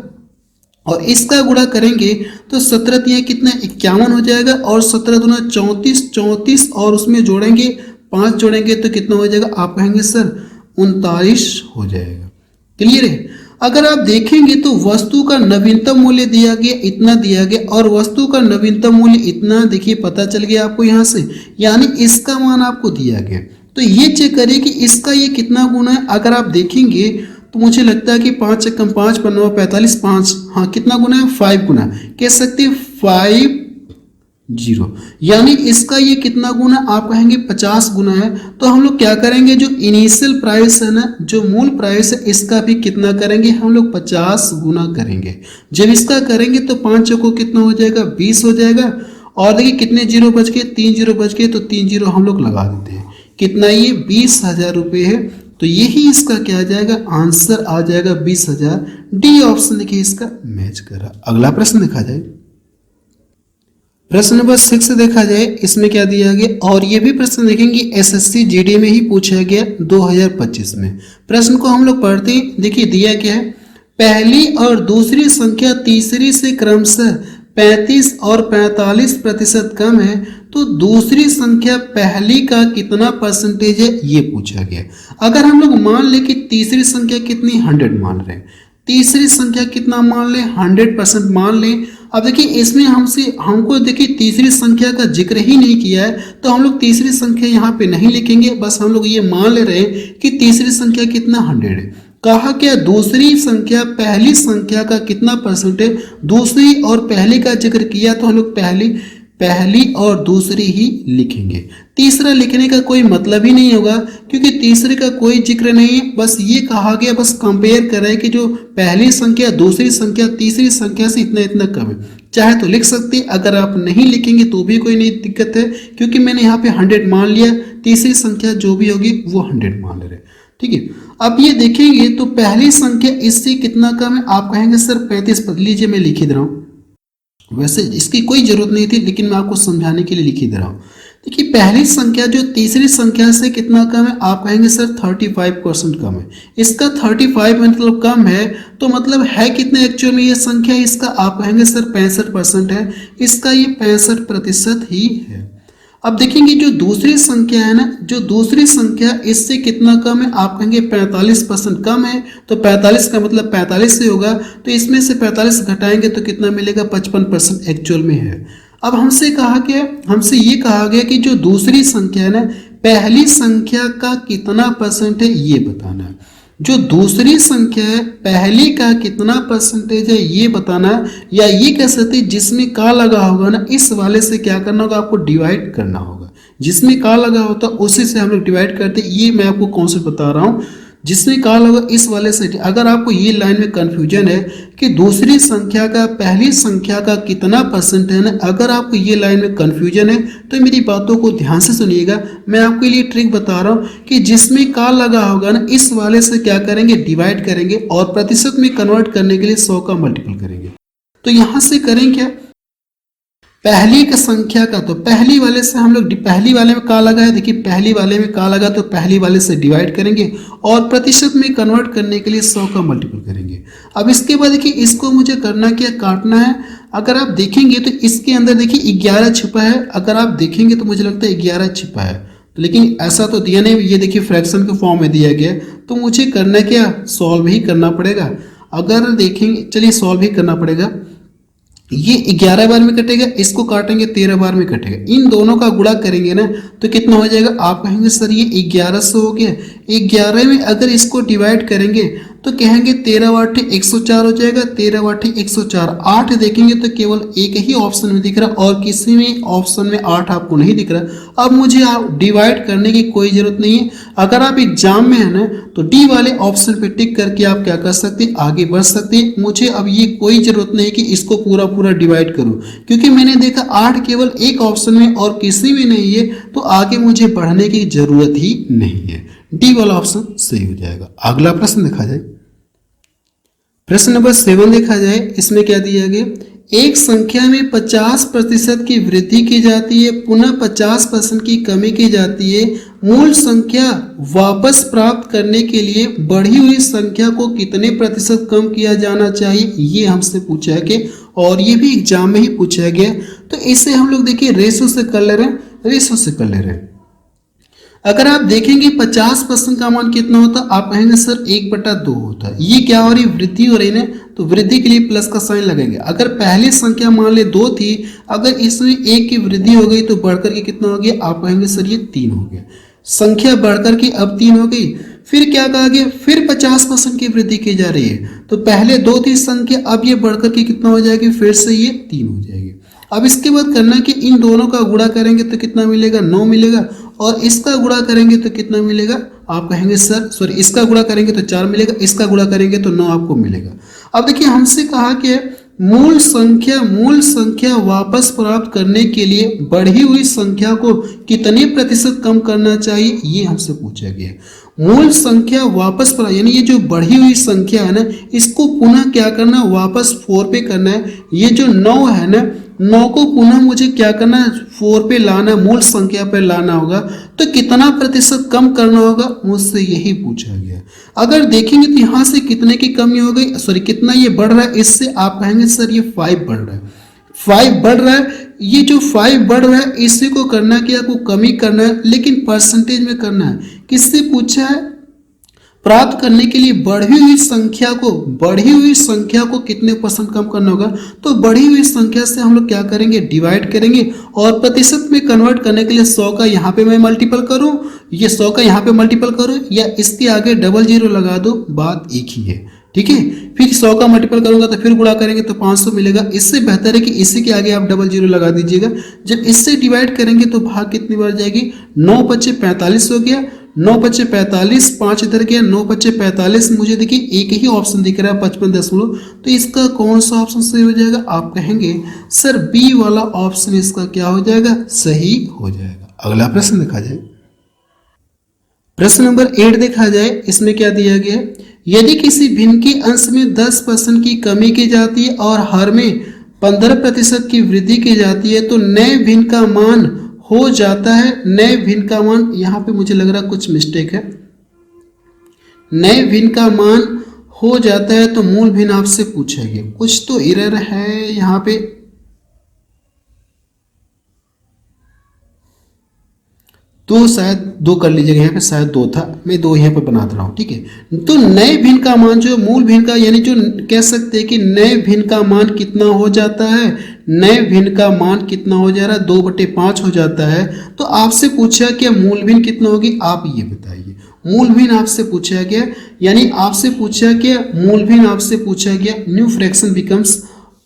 S1: और इसका गुणा करेंगे तो 17 तिया कितना, 51 हो जाएगा, और 17 दूना 34, 34 और उसमें जोड़ेंगे 5 जोड़ेंगे तो कितना हो जाएगा, आप कहेंगे सर 39 हो जाएगा। क्लियर है। अगर आप देखेंगे तो वस्तु का नवीनतम मूल्य दिया गया, इतना दिया गया, और वस्तु का नवीनतम मूल्य इतना, देखिए पता चल गया आपको यहाँ से, यानी इसका मान आपको दिया गया। तो ये चेक करिए कि इसका ये कितना गुना है। अगर आप देखेंगे तो मुझे लगता है कि 5 से कम 5 पर 9 45, 5, हाँ कितना गुना है, 5 गुना, कह सकते हैं 50, यानी इसका ये कितना गुना, आप कहेंगे 50 गुना है। तो हम लोग क्या करेंगे, जो इनिशियल प्राइस है ना, जो मूल प्राइस है, इसका भी कितना करेंगे, हम लोग 50 गुना करेंगे। जब इसका करेंगे तो 5 चौको कितना हो जाएगा, 20 हो जाएगा। और देखिए कितने जीरो बच गए, 3 जीरो बच गए, तो 3 जीरो हम लोग लगा देते हैं। कितना, ये 20,000 रुपये है। तो यही इसका क्या आ जाएगा, आंसर आ जाएगा 20,000। डी ऑप्शन देखिए इसका मैच कर रहा। अगला प्रश्न देखा जाए, प्रश्न नंबर 6 देखा जाए, इसमें क्या दिया गया, और ये भी प्रश्न देखेंगे एसएससी जीडी में ही पूछा गया 2025 में। प्रश्न को हम लोग पढ़ते हैं। देखिए दिया क्या है, पहली और दूसरी संख्या तीसरी से क्रमशः 35 और 45% कम है, तो दूसरी संख्या पहली का कितना परसेंटेज है, ये पूछा गया। अगर हम लोग मान ले कि तीसरी संख्या कितनी, 100 मान रहे हैं, तीसरी संख्या कितना मान ले, 100% मान लें। अब देखिए इसमें हमको देखिए तीसरी संख्या का जिक्र ही नहीं किया है, तो हम लोग तीसरी संख्या यहाँ पे नहीं लिखेंगे, बस हम लोग ये मान ले रहे हैं कि तीसरी संख्या कितना, 100 है। कहा क्या, दूसरी संख्या पहली संख्या का कितना परसेंट है, दूसरी और पहली का जिक्र किया, तो हम लोग पहली और दूसरी ही लिखेंगे। तीसरा लिखने का कोई मतलब ही नहीं होगा, क्योंकि तीसरे का कोई जिक्र नहीं है। बस ये कहा गया, बस कंपेयर कर रहे हैं कि जो पहली संख्या दूसरी संख्या तीसरी संख्या से इतना इतना कम है। चाहे तो लिख सकते, अगर आप नहीं लिखेंगे तो भी कोई नहीं दिक्कत है, क्योंकि मैंने यहाँ पे 100 मान लिया, तीसरी संख्या जो भी होगी वो 100 मान ले रहे। ठीक है। अब ये देखेंगे तो पहली संख्या इससे कितना कम है, आप कहेंगे सर 35। पढ़ लीजिए, मैं लिख ही दे रहा हूँ, वैसे इसकी कोई जरूरत नहीं थी, लेकिन मैं आपको समझाने के लिए लिख ही दे रहा हूँ। देखिए पहली संख्या जो तीसरी संख्या से कितना कम है, आप कहेंगे सर 35% कम है। इसका 35 मतलब कम है, तो मतलब है कितने एक्चुअल में ये संख्या, इसका आप कहेंगे सर 65% है, इसका ये 65% ही है। अब देखेंगे जो दूसरी संख्या है ना, जो दूसरी संख्या इससे कितना कम है, आप कहेंगे 45% कम है, तो 45 का मतलब 45 से होगा, तो इसमें से 45 घटाएंगे तो कितना मिलेगा, 55% एक्चुअल में है। अब हमसे कहा गया, हमसे ये कहा गया कि जो दूसरी संख्या है ना, पहली संख्या का कितना परसेंट है ये बताना है। जो दूसरी संख्या है पहली का कितना परसेंटेज है ये बताना है, या ये कह सकते हैं जिसमें का लगा होगा ना, इस वाले से क्या करना होगा, आपको डिवाइड करना होगा। जिसमें का लगा होता है उसी से हम लोग डिवाइड करते हैं। ये मैं आपको कॉन्सेप्ट बता रहा हूँ, जिसमें का लगा इस वाले से। अगर आपको ये लाइन में कंफ्यूजन है कि दूसरी संख्या का पहली संख्या का कितना परसेंट है ना, अगर आपको ये लाइन में कंफ्यूजन है तो मेरी बातों को ध्यान से सुनिएगा। मैं आपके लिए ट्रिक बता रहा हूँ कि जिसमें का लगा होगा ना, इस वाले से क्या करेंगे, डिवाइड करेंगे, और प्रतिशत में कन्वर्ट करने के लिए 100 का मल्टीपल करेंगे। तो यहाँ से करें क्या, पहली का संख्या का, तो पहली वाले से हम लोग, पहली वाले में का लगा है, देखिए पहली वाले में का लगा तो पहली वाले से डिवाइड करेंगे, और प्रतिशत में कन्वर्ट करने के लिए 100 का मल्टीपल करेंगे। अब इसके बाद देखिए इसको मुझे करना क्या, काटना है। अगर आप देखेंगे तो इसके अंदर देखिए 11 छिपा है, अगर आप देखेंगे तो मुझे लगता है 11 छिपा है, लेकिन ऐसा तो दिया नहीं, ये देखिए फ्रैक्शन के फॉर्म में दिया गया, तो मुझे करना क्या, सॉल्व ही करना पड़ेगा। अगर देखेंगे, चलिए सॉल्व ही करना पड़ेगा। ये 11 बार में कटेगा, इसको काटेंगे 13 बार में कटेगा, इन दोनों का गुणा करेंगे ना तो कितना हो जाएगा, आप कहेंगे सर ये 1100 हो गया। 11 में अगर इसको डिवाइड करेंगे तो कहेंगे 13 वाटे 104 हो जाएगा, 13 वाटे 104। 8 देखेंगे तो केवल एक ही ऑप्शन में दिख रहा और किसी में ऑप्शन में 8 आपको नहीं दिख रहा। अब मुझे आप डिवाइड करने की कोई जरूरत नहीं है। अगर आप एग्जाम में है ना तो डी वाले ऑप्शन पे टिक करके आप क्या कर सकते हैं, आगे बढ़ सकते हैं। मुझे अब ये कोई जरूरत नहीं कि इसको पूरा पूरा डिवाइड करूं, क्योंकि मैंने देखा 8 केवल एक ऑप्शन में और किसी में नहीं है, तो आगे मुझे बढ़ने की जरूरत ही नहीं है। डी वाला ऑप्शन सही हो जाएगा। अगला प्रश्न देखा जाए, प्रश्न नंबर 7 देखा जाए। इसमें क्या दिया गया, एक संख्या में 50% की वृद्धि की जाती है, पुनः 50% की कमी की जाती है। मूल संख्या वापस प्राप्त करने के लिए बढ़ी हुई संख्या को कितने प्रतिशत कम किया जाना चाहिए, ये हमसे पूछा गया और ये भी एग्जाम में ही पूछा गया। तो इसे हम लोग देखिए रेशो से कर ले रहे हैं, रेशो से कर ले रहे हैं। अगर आप देखेंगे 50% का मान कितना होता, आप कहेंगे सर 1/2 होता है। ये क्या हो रही, वृद्धि हो रही है, तो वृद्धि के लिए प्लस का साइन लगेंगे। अगर पहली संख्या मान ले 2 थी, अगर इसमें 1 की वृद्धि हो गई तो बढ़कर के कितना हो गया, आप कहेंगे सर ये 3 हो गया। संख्या बढ़कर के अब 3 हो गई। फिर क्या कहा गया, फिर 50% की वृद्धि की जा रही है, तो पहले 2 थी संख्या, अब ये बढ़कर के कितना हो जाएगी, फिर से ये 3 हो जाएगी। अब इसके बाद करना कि इन दोनों का गुणा करेंगे तो कितना मिलेगा, 9 मिलेगा, और इसका गुणा करेंगे तो कितना मिलेगा, आप कहेंगे सर सॉरी इसका गुणा करेंगे तो 4 मिलेगा, इसका गुणा करेंगे तो 9 आपको मिलेगा। अब देखिए हमसे कहा कि मूल संख्या वापस प्राप्त करने के लिए बढ़ी हुई संख्या को कितने प्रतिशत कम करना चाहिए, ये हमसे पूछा गया। मूल संख्या वापस प्राप्त यानी ये जो बढ़ी हुई संख्या है ना, इसको पुनः क्या करना, वापस 4 पे करना है। ये जो 9 है ना, 9 को पुनः मुझे क्या करना है, 4 पे लाना, मूल संख्या पे लाना होगा। तो कितना प्रतिशत कम करना होगा, मुझसे यही पूछा गया। अगर देखेंगे तो यहाँ से कितने की कमी हो गई, सॉरी कितना ये बढ़ रहा है, इससे आप कहेंगे सर ये 5 बढ़ रहा है, 5 बढ़ रहा है। ये जो 5 बढ़ रहा है इसी को करना कि आपको कमी करना है, लेकिन परसेंटेज में करना है। किससे पूछा है, प्राप्त करने के लिए बढ़ी हुई संख्या को कितने % कम करना होगा। तो बढ़ी हुई संख्या से हम लोग क्या करेंगे, डिवाइड करेंगे, और प्रतिशत में कन्वर्ट करने के लिए 100 का यहाँ पे मैं मल्टीपल करूँ, ये 100 का यहाँ पे मल्टीपल करूँ, या इसके आगे डबल 0 लगा दो, बात एक ही है। ठीक है, फिर 100 का मल्टीपल करूंगा तो फिर गुणा करेंगे तो 500 मिलेगा। इससे बेहतर है कि इसी के आगे आप डबल 0 लगा दीजिएगा। जब इससे डिवाइड करेंगे तो भाग कितनी बार जाएगी, 9 × 45 हो गया, 9 × 45, 5 इधर गया, 9 × 45। मुझे देखिए एक ही ऑप्शन दिख रहा है 55 तो इसका कौन सा ऑप्शन सही हो जाएगा, आप कहेंगे सर बी वाला ऑप्शन इसका क्या हो जाएगा, सही हो जाएगा। अगला प्रश्न देखा जाए, प्रश्न नंबर 8 देखा जाए। इसमें क्या दिया गया, यदि किसी भिन्न के अंश में 10% की कमी की जाती है और हर में 15% की वृद्धि की जाती है तो नए भिन्न का मान हो जाता है। नए भिन्न का मान, यहाँ पे मुझे लग रहा कुछ मिस्टेक है, नए भिन्न का मान हो जाता है तो मूल भिन्न आपसे पूछा गया, कुछ तो एरर है यहाँ पे। तो शायद 2 कर लीजिएगा, यहाँ पे शायद 2 था, मैं 2 यहाँ पे बना दे रहा हूँ। ठीक है, तो नए भिन्न का मान जो मूल भिन्न का, यानी जो कह सकते हैं कि नए भिन्न का मान कितना हो जाता है, नए भिन्न का मान कितना हो जा रहा है, 2/5 हो जाता है। तो आपसे पूछा कि मूल भिन्न कितना होगी, आप ये बताइए। मूल भिन्न आपसे पूछा गया, यानी आपसे पूछा गया मूल भिन्न, आपसे पूछा गया न्यू फ्रैक्शन बिकम्स,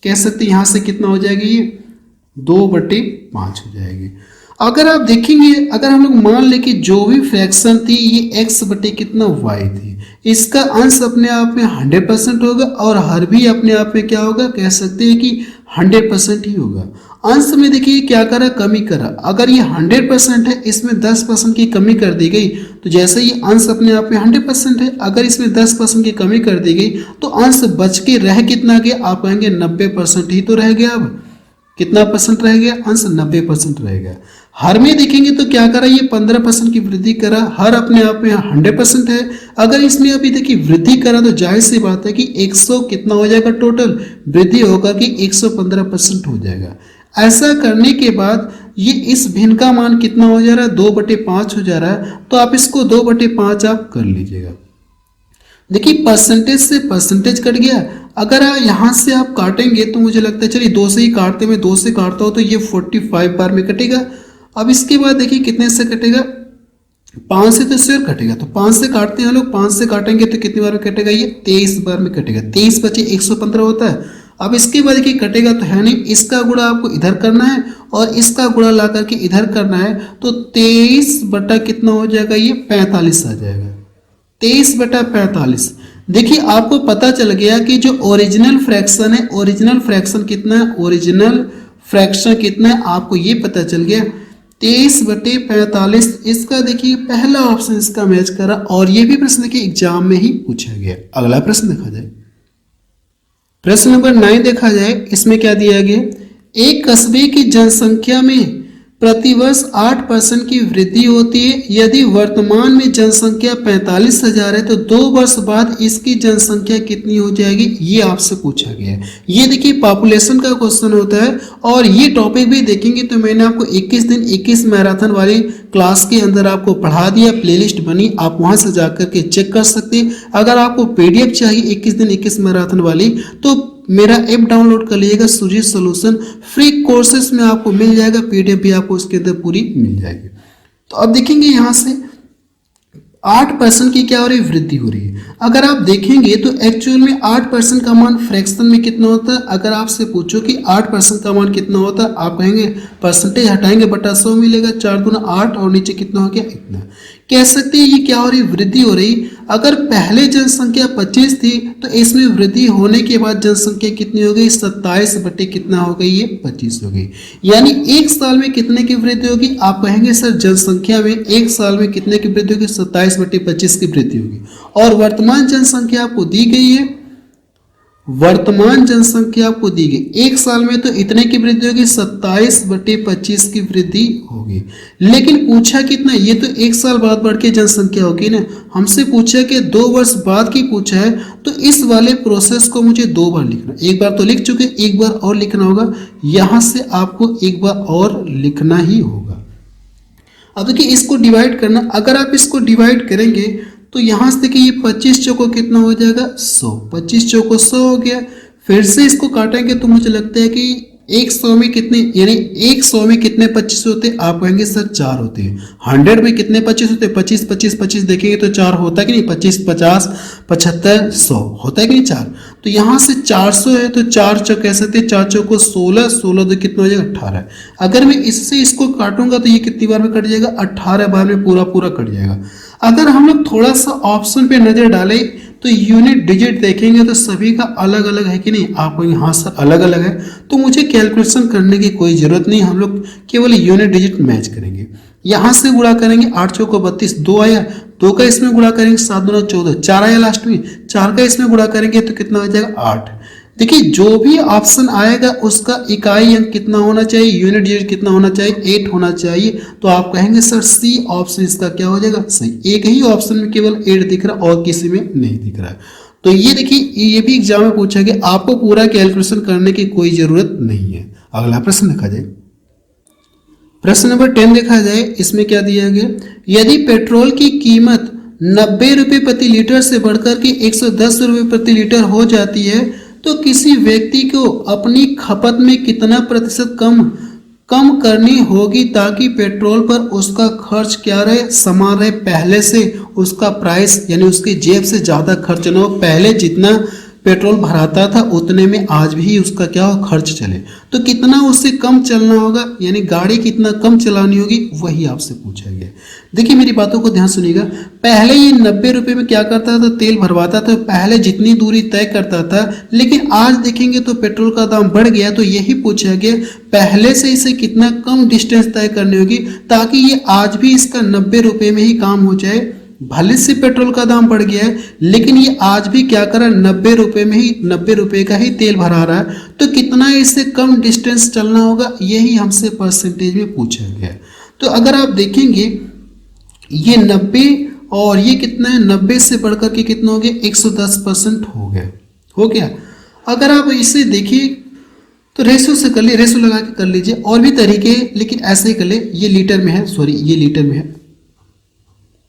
S1: कह सकते यहाँ से कितना हो जाएगी, ये 2/5 हो जाएगी। अगर आप देखेंगे, अगर हम लोग मान लें कि जो भी फ्रैक्शन थी ये x बटे कितना y थी, इसका अंश अपने आप में 100% होगा और हर भी अपने आप में क्या होगा, कह सकते हैं कि 100% ही होगा। अंश में देखिए क्या करा, कमी करा। अगर ये 100% है, इसमें 10% की कमी कर दी गई, तो जैसे ये अंश अपने आप में 100% है, अगर इसमें 10% की कमी कर दी गई तो अंश बच के रह कितना गया, आप कहेंगे 90% ही तो रह गया। अब कितना % रह गया, अंश 90% रह गया। हर में देखेंगे तो क्या करा, ये 15% की वृद्धि करा, हर अपने आप में 100% है। अगर इसमें अभी देखिए वृद्धि करा तो जाहिर सी बात है कि 100 कितना हो जाएगा, टोटल वृद्धि होगा कि 115% हो जाएगा। ऐसा करने के बाद ये इस भिन्न का मान कितना हो जा रहा है, 2/5 हो जा रहा है। तो आप इसको 2/5 आप कर लीजिएगा। देखिए परसेंटेज से परसेंटेज कट गया। अगर यहाँ से आप काटेंगे तो मुझे लगता है, चलिए 2 से ही काटते, मैं 2 से काटता हूँ तो ये 45 बार में कटेगा। अब इसके बाद देखिए कितने से कटेगा, 5 से तो शेयर कटेगा, तो 5 से काटते हैं लोग, 5 से काटेंगे तो कितनी बार में कटेगा, ये 23 बार में कटेगा। 23 बचे 115 होता है। अब इसके बाद कि कटेगा तो है नहीं, इसका गुणा आपको इधर करना है और इसका गुणा ला करके इधर करना है, तो 23 बटा कितना हो जाएगा, ये 45 आ जाएगा। 23 बटा 45। देखिए आपको पता चल गया कि जो ओरिजिनल फ्रैक्शन है, ओरिजिनल फ्रैक्शन कितना है, ओरिजिनल फ्रैक्शन कितना है आपको ये पता चल गया, 23 बटे 45। इसका देखिए पहला ऑप्शन इसका मैच करा, और ये भी प्रश्न के एग्जाम में ही पूछा गया। अगला प्रश्न देखा जाए, प्रश्न नंबर 9 देखा जाए, इसमें क्या दिया गया, एक कस्बे की जनसंख्या में प्रतिवर्ष 8% की वृद्धि होती है। यदि वर्तमान में जनसंख्या 45,000 है तो 2 वर्ष बाद इसकी जनसंख्या कितनी हो जाएगी, ये आपसे पूछा गया है। ये देखिए पॉपुलेशन का क्वेश्चन होता है, और ये टॉपिक भी देखेंगे तो मैंने आपको 21 दिन 21 मैराथन वाली क्लास के अंदर आपको पढ़ा दिया, प्लेलिस्ट बनी, आप वहां से जाकर के चेक कर सकते हैं। अगर आपको पीडीएफ चाहिए 21 दिन 21 मैराथन वाली, तो मेरा ऐप डाउनलोड कर लीजिएगा, सुजीत सॉल्यूशन, फ्री कोर्सेस में आपको मिल जाएगा, पीडीएफ भी आपको उसके अंदर पूरी मिल जाएगी। तो अब देखेंगे यहाँ से 8% की क्या हो रही है, वृद्धि हो रही है। अगर आप देखेंगे तो एक्चुअल में 8% का मान फ्रैक्शन में कितना होता है, अगर आपसे पूछो कि 8% का मान कितना होता है, आप कहेंगे परसेंटेज हटाएंगे बटा 100 मिलेगा, 4 दूना 8 और नीचे कितना हो गया, इतना। कह सकते हैं ये क्या हो रही, वृद्धि हो रही। अगर पहले जनसंख्या 25 थी तो इसमें वृद्धि होने के बाद जनसंख्या कितनी हो गई, 27 बटे कितना हो गई, ये 25 हो गई। यानी एक साल में कितने की वृद्धि होगी, आप कहेंगे सर जनसंख्या में एक साल में कितने की वृद्धि होगी, 27 बटे 25 की वृद्धि होगी। और वर्तमान जनसंख्या आपको दी गई है, वर्तमान जनसंख्या आपको दी गई, एक साल में तो इतने की वृद्धि होगी, 27 बटे 25 की वृद्धि होगी। लेकिन पूछा कितना, ये तो एक साल बाद बढ़ के जनसंख्या होगी ना, हमसे पूछा कि 2 वर्ष बाद की पूछा है, तो इस वाले प्रोसेस को मुझे 2 बार लिखना, एक बार तो लिख चुके, एक बार और लिखना होगा, यहां से आपको एक बार और लिखना ही होगा। अब देखिए इसको डिवाइड करना, अगर आप इसको डिवाइड करेंगे तो यहां से देखिए ये 25 चौको कितना हो जाएगा, 100, 25 चौको 100 हो गया। फिर से इसको काटेंगे तो मुझे लगता है कि 100 में कितने, यानी 100 में कितने 25 होते हैं, आप कहेंगे सर 4 होते हैं। 100 में कितने 25 होते हैं, 25 25 25 देखेंगे तो 4 होता है कि नहीं, 25 50 75 100 होता है कि नहीं 4। तो यहाँ से 400 है तो 4 चौक कह सकते हैं, 4 चौको 16, 16 तो कितना हो जाएगा 18। अगर मैं इससे इसको काटूंगा तो ये कितनी बार में कट जाएगा, 18 बार में पूरा पूरा कट जाएगा। अगर हम लोग थोड़ा सा ऑप्शन पे नजर डालें तो यूनिट डिजिट देखेंगे तो सभी का अलग अलग है कि नहीं, आपको यहाँ सर अलग अलग है, तो मुझे कैलकुलेशन करने की कोई जरूरत नहीं, हम लोग केवल यूनिट डिजिट मैच करेंगे। यहाँ से गुणा करेंगे, 8 चौको 32, 2 आया, 2 का इसमें गुणा करेंगे, 7 दूना 14, 4 आया लास्ट में, 4 का इसमें गुणा करेंगे तो कितना हो जाएगा, 8। देखिए जो भी ऑप्शन आएगा उसका इकाई अंक कितना होना चाहिए, यूनिट डिजिट कितना होना चाहिए, 8 होना चाहिए। तो आप कहेंगे सर सी ऑप्शन इसका क्या हो जाएगा, सही। एक ही ऑप्शन में केवल 8 दिख रहा और किसी में नहीं दिख रहा है। तो ये देखिए ये भी एग्जाम में पूछा गया, आपको पूरा कैलकुलेशन करने की कोई जरूरत नहीं है। अगला प्रश्न देखा जाए, प्रश्न नंबर 10 देखा जाए, इसमें क्या दिया गया, यदि पेट्रोल की कीमत 90 रुपये प्रति लीटर से बढ़कर के 110 रुपये प्रति लीटर हो जाती है तो किसी व्यक्ति को अपनी खपत में कितना प्रतिशत कम करनी होगी ताकि पेट्रोल पर उसका खर्च क्या रहे, समान रहे, पहले से उसका प्राइस यानी उसकी जेब से ज़्यादा खर्च ना हो, पहले जितना पेट्रोल भराता था उतने में आज भी उसका क्या हो, खर्च चले। तो कितना उससे कम चलना होगा, यानी गाड़ी कितना कम चलानी होगी, वही आपसे पूछा गया। देखिए मेरी बातों को ध्यान सुनिएगा, पहले ये 90 रुपये में क्या करता था, तेल भरवाता था, पहले जितनी दूरी तय करता था, लेकिन आज देखेंगे तो पेट्रोल का दाम बढ़ गया, तो यही पूछा गया पहले से इसे कितना कम डिस्टेंस तय करनी होगी ताकि ये आज भी इसका 90 रुपये में ही काम हो जाए। भले से पेट्रोल का दाम बढ़ गया है लेकिन ये आज भी क्या कर रहा है, 90 रुपये में ही 90 रुपये का ही तेल भरा रहा है, तो कितना इससे कम डिस्टेंस चलना होगा, यही हमसे परसेंटेज में पूछा गया। तो अगर आप देखेंगे ये 90 और ये कितना है, 90 से बढ़कर के कितना हो गया, 110% हो गया। अगर आप इसे देखिए तो रेशो से कर लिए, रेशो लगा के कर लीजिए, और भी तरीके लेकिन ऐसे ही कर ले। ये लीटर में है, सॉरी ये लीटर में है,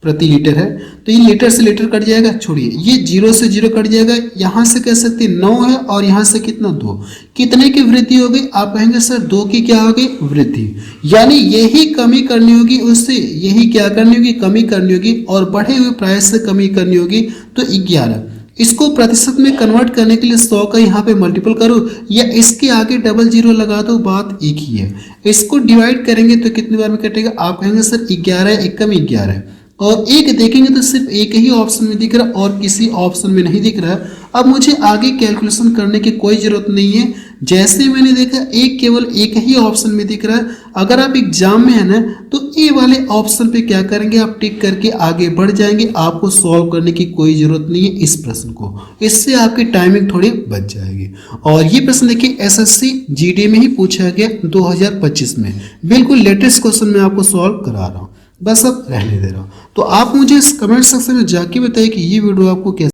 S1: प्रति लीटर है, तो ये लीटर से लीटर कट जाएगा, छोड़िए ये 0 से 0 कट जाएगा, यहाँ से कह सकते हैं 9 है और यहाँ से कितना 2, कितने की वृद्धि हो गई? आप कहेंगे सर 2 की क्या हो गई? वृद्धि। यानी यही कमी करनी होगी उससे, यही क्या करनी होगी? कमी करनी होगी, और बढ़े हुए प्राइस से कमी करनी होगी, तो 11। इसको प्रतिशत में कन्वर्ट करने के लिए 100 का यहाँ पे मल्टीपल करो या इसके आगे डबल जीरो लगा दो, बात एक ही है। इसको डिवाइड करेंगे तो कितनी बार में कटेगा? आप कहेंगे सर 11, एक कम 11 है, और एक देखेंगे तो सिर्फ एक ही ऑप्शन में दिख रहा है और किसी ऑप्शन में नहीं दिख रहा है। अब मुझे आगे कैलकुलेशन करने की कोई जरूरत नहीं है, जैसे मैंने देखा एक केवल एक ही ऑप्शन में दिख रहा है। अगर आप एग्जाम में है ना, तो ए वाले ऑप्शन पे क्या करेंगे? आप टिक करके आगे बढ़ जाएंगे, आपको सॉल्व करने की कोई जरूरत नहीं है इस प्रश्न को, इससे आपकी टाइमिंग थोड़ी बच जाएगी। और ये प्रश्न देखिए एसएससी जीडी में ही पूछा गया 2025 में, बिल्कुल लेटेस्ट क्वेश्चन मैं आपको सॉल्व करा रहा हूँ, बस अब रहने दे रहा हूँ। तो आप मुझे इस कमेंट सेक्शन में जाके बताइए कि ये वीडियो आपको कैसा